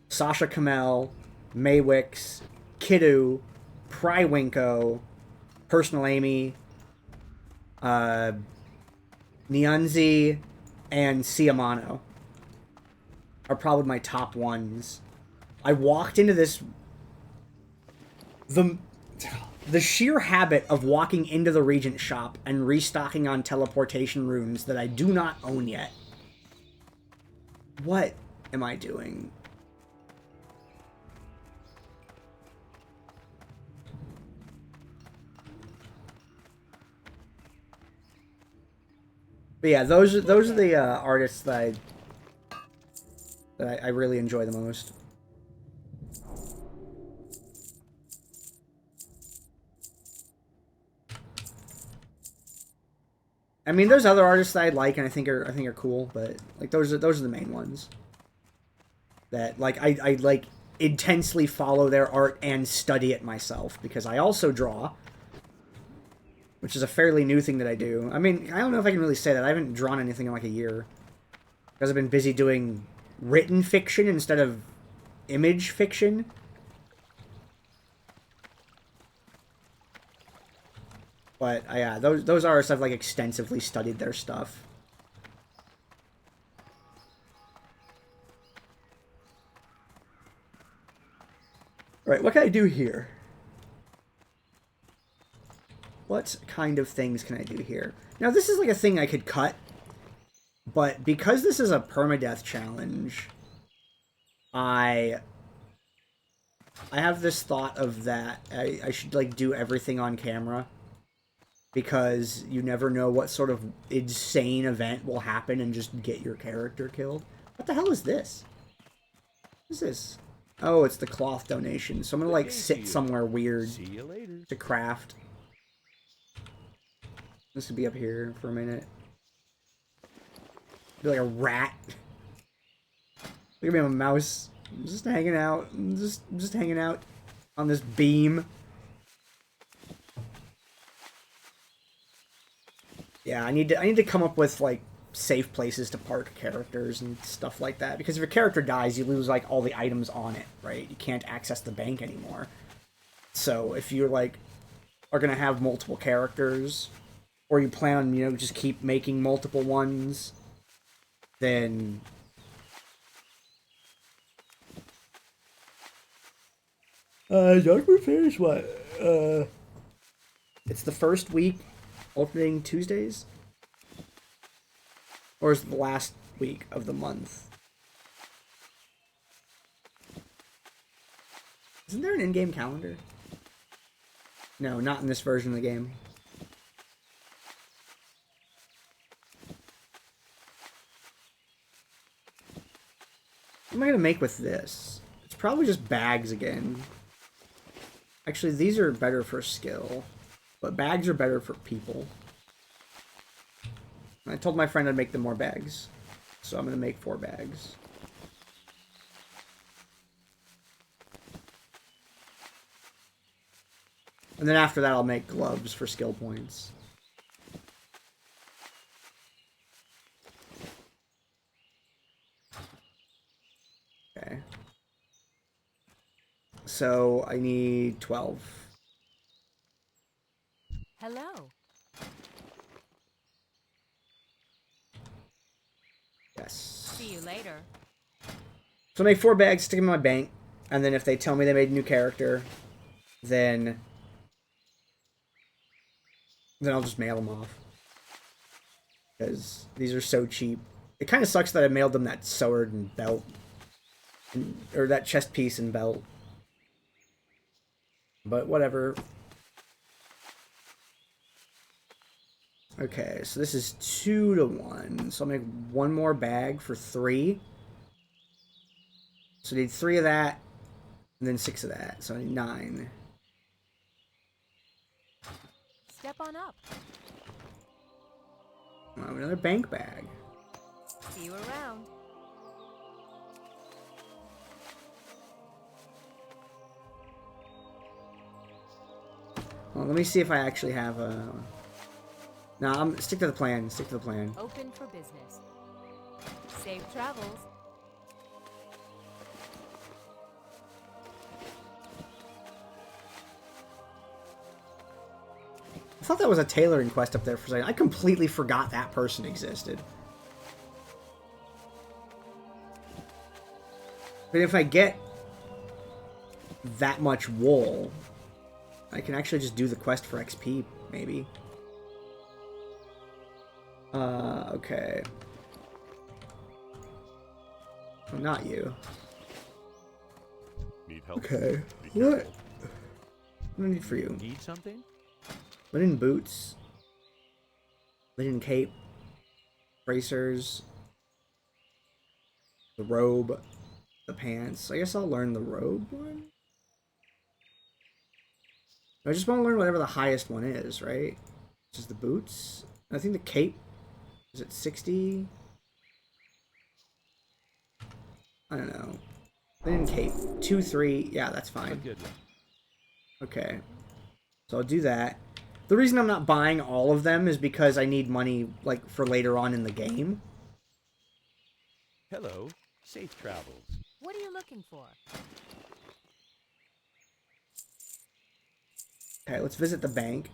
[SPEAKER 1] Sasha Kamel, Maywix, Kiddo, Prywinko, Personal Amy, Nyanzi, and Siamano are probably my top ones. I walked into this... The sheer habit of walking into the Regent shop and restocking on teleportation runes that I do not own yet. What am I doing? But yeah, those are the artists that I really enjoy the most. I mean, there's other artists that I like and I think are cool, but like those are the main ones. That like I like intensely follow their art and study it myself because I also draw, which is a fairly new thing that I do. I mean, I don't know if I can really say that. I haven't drawn anything in like a year because I've been busy doing written fiction instead of image fiction. But yeah, those artists I've like extensively studied their stuff. All right, what can I do here? what kind of things can I do here? Now, this is like a thing I could cut, but because this is a permadeath challenge, I have this thought of that I should like do everything on camera, because you never know what sort of insane event will happen and just get your character killed. What the hell is this? What is this? Oh, it's the cloth donation. So I'm gonna like sit somewhere weird to craft. This would be up here for a minute. Be like a rat. Look at me, I'm a mouse. I'm just hanging out. I'm just hanging out on this beam. Yeah, I need to come up with like safe places to park characters and stuff like that, because if your character dies, you lose like all the items on it, right? You can't access the bank anymore. So if you're like are gonna have multiple characters, or you plan on, you know, just keep making multiple ones, then Darkwood Fair is what? It's the first week, opening Tuesdays? Or is it the last week of the month? Isn't there an in-game calendar? No, not in this version of the game. What am I gonna make with this? It's probably just bags again. Actually, these are better for skill, but bags are better for people. I told my friend I'd make them more bags, so I'm gonna make 4 bags. And then after that, I'll make gloves for skill points. Okay. So I need 12.
[SPEAKER 4] Hello.
[SPEAKER 1] Yes.
[SPEAKER 4] See you later.
[SPEAKER 1] So I make 4 bags, stick them in my bank, and then if they tell me they made a new character, then I'll just mail them off. Because these are so cheap. It kind of sucks that I mailed them that sword and belt. Or that chest piece and belt. But whatever. Okay, so this is 2 to 1. So I'll make 1 more bag for 3. So I need 3 of that, and then 6 of that. So I need 9.
[SPEAKER 4] Step on up.
[SPEAKER 1] I have another bank bag.
[SPEAKER 4] See you around.
[SPEAKER 1] Well, let me see if I actually have a... No, stick to the plan. Stick to the plan.
[SPEAKER 4] Open for business. Safe travels.
[SPEAKER 1] I thought that was a tailoring quest up there for a second. I completely forgot that person existed. But if I get that much wool, I can actually just do the quest for XP, maybe. Okay. Oh, not you.
[SPEAKER 3] Need help?
[SPEAKER 1] Okay.
[SPEAKER 3] Be
[SPEAKER 1] What?
[SPEAKER 3] careful.
[SPEAKER 1] What do I need for you?
[SPEAKER 2] Need something?
[SPEAKER 1] Linen boots. Linen cape. Bracers. The robe. The pants. I guess I'll learn the robe one. I just want to learn whatever the highest one is, right? Which is the boots. I think the cape is at 60. I don't know. Linen cape. 2, 3. Yeah, that's
[SPEAKER 2] A
[SPEAKER 1] fine.
[SPEAKER 2] good one.
[SPEAKER 1] Okay. So I'll do that. The reason I'm not buying all of them is because I need money, like, for later on in the game.
[SPEAKER 2] Hello. Safe travels.
[SPEAKER 4] What are you looking for?
[SPEAKER 1] Okay, let's visit the bank.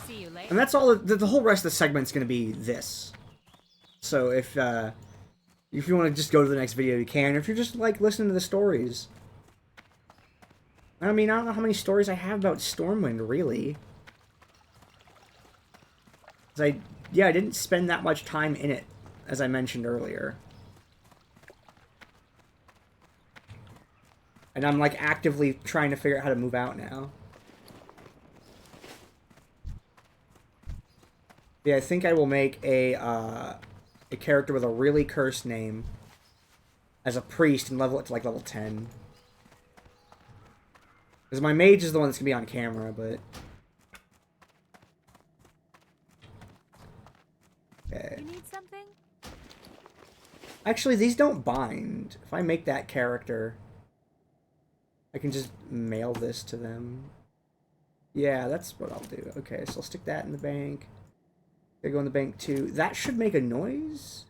[SPEAKER 4] See you later.
[SPEAKER 1] And that's all. The whole rest of the segment's going to be this. So if you want to just go to the next video, you can. If you're just like listening to the stories, I mean, I don't know how many stories I have about Stormwind, really. 'Cause yeah, I didn't spend that much time in it, as I mentioned earlier. And I'm, like, actively trying to figure out how to move out now. Yeah, I think I will make a character with a really cursed name as a priest and level it to, like, level 10. Because my mage is the one that's going to be on camera, but... Okay.
[SPEAKER 4] You need something?
[SPEAKER 1] Actually, these don't bind. If I make that character, I can just mail this to them. Yeah, that's what I'll do. Okay, so I'll stick that in the bank. They go in the bank too. That should make a noise.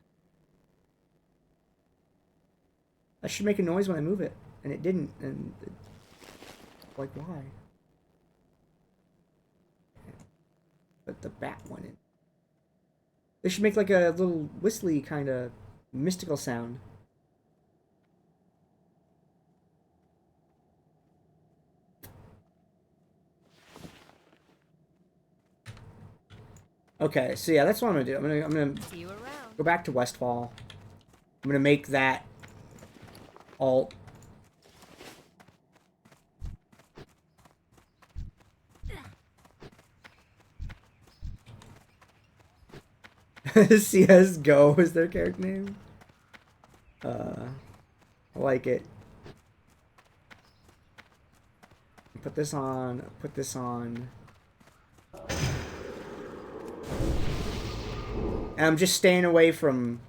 [SPEAKER 1] That should make a noise when I move it, and it didn't. And like, why? Put the bat one in. They should make like a little whistly kind of mystical sound. Okay, so yeah, that's what I'm gonna do. I'm gonna
[SPEAKER 4] See you around.
[SPEAKER 1] go back to Westfall. I'm gonna make that alt. CS:GO is their character name. I like it. Put this on. Put this on. And I'm just staying away from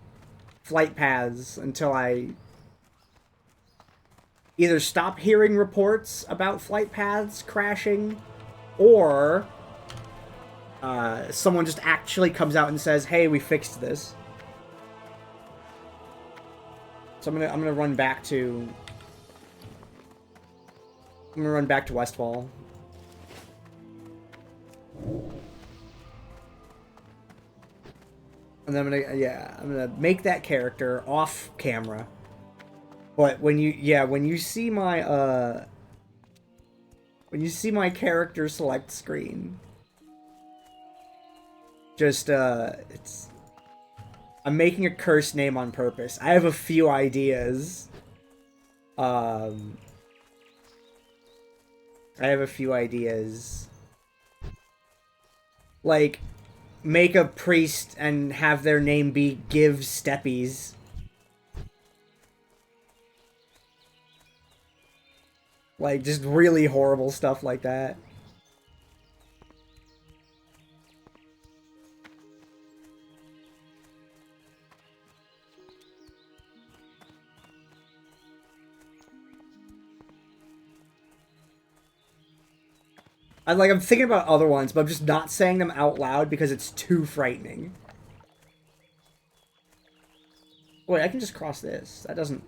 [SPEAKER 1] flight paths until I either stop hearing reports about flight paths crashing, or someone just actually comes out and says, "Hey, we fixed this." So I'm gonna run back to Westfall. And then I'm gonna make that character off camera. But when you see my character select screen, just I'm making a cursed name on purpose. I have a few ideas. Like, make a priest and have their name be Give Steppies. Like, just really horrible stuff like that. I'm thinking about other ones, but I'm just not saying them out loud because it's too frightening. Wait, I can just cross this. That doesn't...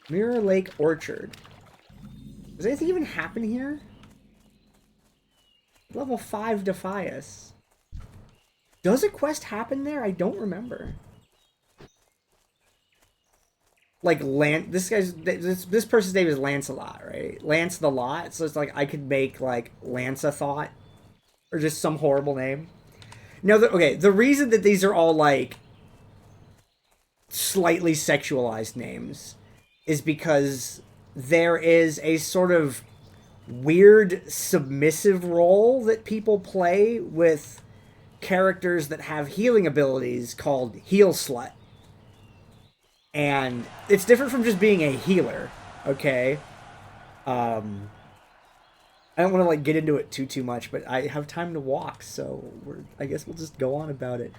[SPEAKER 1] Mirror Lake Orchard. Does anything even happen here? Level 5 Defias. Does a quest happen there? I don't remember. Like, this person's name is Lancelot, right? Lance the Lot. So it's like, I could make, like, Lance-a-Thought. Or just some horrible name. No, okay, the reason that these are all, like, slightly sexualized names is because there is a sort of weird submissive role that people play with characters that have healing abilities called Heal Slut. And it's different from just being a healer, okay? I don't want to, like, get into it too much, but I have time to walk, so I guess we'll just go on about it.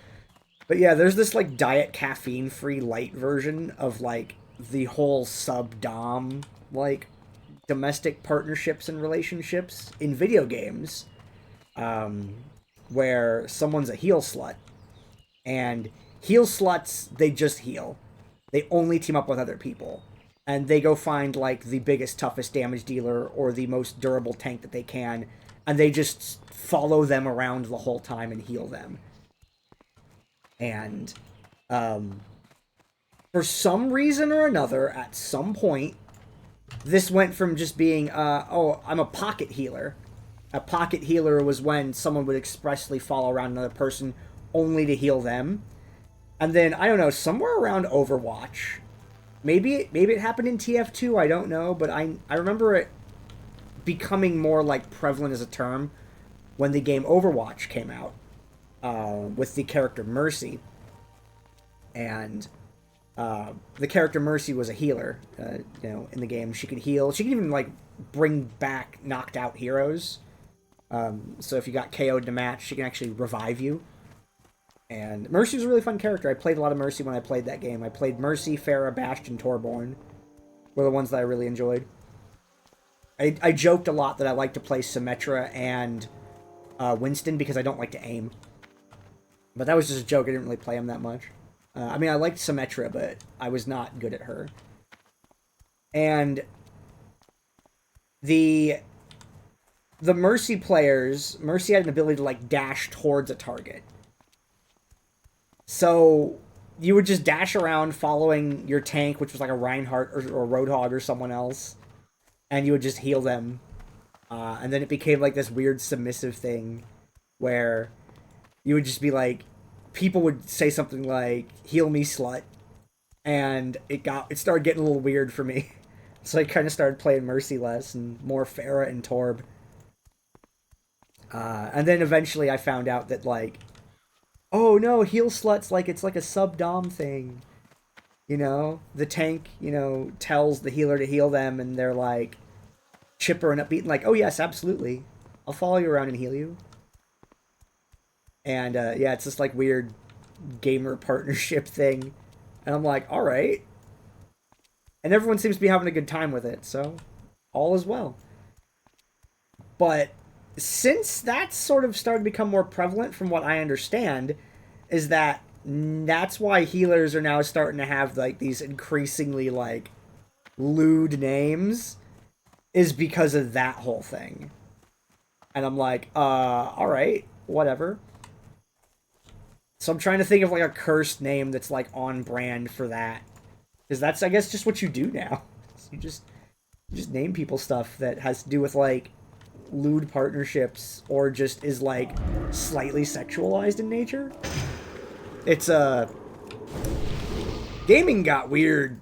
[SPEAKER 1] But yeah, there's this, like, diet caffeine-free light version of, like, the whole sub-dom, like, domestic partnerships and relationships in video games, where someone's a heal slut, and heal sluts, they just heal. They only team up with other people. And they go find, like, the biggest, toughest damage dealer or the most durable tank that they can, and they just follow them around the whole time and heal them. And, for some reason or another, at some point, this went from just being, oh, I'm a pocket healer. A pocket healer was when someone would expressly follow around another person only to heal them. And then, I don't know, somewhere around Overwatch, maybe it happened in TF2, I don't know, but I remember it becoming more like prevalent as a term when the game Overwatch came out, with the character Mercy. And the character Mercy was a healer, you know, in the game. She could heal. She could even, like, bring back knocked out heroes. So if you got KO'd in a match, she can actually revive you. And Mercy was a really fun character. I played a lot of Mercy when I played that game. I played Mercy, Pharah, Bastion, Torbjorn. Were the ones that I really enjoyed. I joked a lot that I like to play Symmetra and Winston because I don't like to aim. But that was just a joke. I didn't really play him that much. I mean, I liked Symmetra, but I was not good at her. And the Mercy players, Mercy had an ability to, like, dash towards a target. So you would just dash around following your tank, which was like a Reinhardt or Roadhog or someone else, and you would just heal them. And then it became like this weird submissive thing where you would just be like, people would say something like, heal me, slut. And it started getting a little weird for me. So I kind of started playing Mercy less and more Pharah and Torb. And then eventually I found out that, like, oh no, heal sluts, like, it's like a sub-dom thing. You know? The tank, you know, tells the healer to heal them, and they're like, chipper and upbeat, and like, oh yes, absolutely. I'll follow you around and heal you. And, yeah, it's this, like, weird gamer partnership thing. And I'm like, alright. And everyone seems to be having a good time with it, so all is well. But since that's sort of started to become more prevalent, from what I understand, is that's why healers are now starting to have, like, these increasingly, like, lewd names, is because of that whole thing. And I'm like, alright, whatever. So I'm trying to think of, like, a cursed name that's, like, on brand for that. Because that's, I guess, just what you do now. You just name people stuff that has to do with, like, lewd partnerships, or just is, like, slightly sexualized in nature. It's, gaming got weird.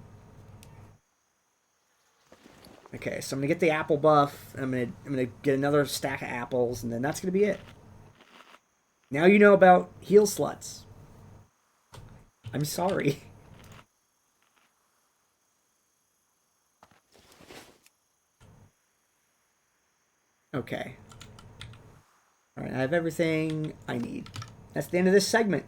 [SPEAKER 1] Okay, so I'm gonna get the apple buff, and I'm gonna get another stack of apples, and then that's gonna be it. Now you know about heal sluts. I'm sorry. Okay. Alright, I have everything I need. That's the end of this segment.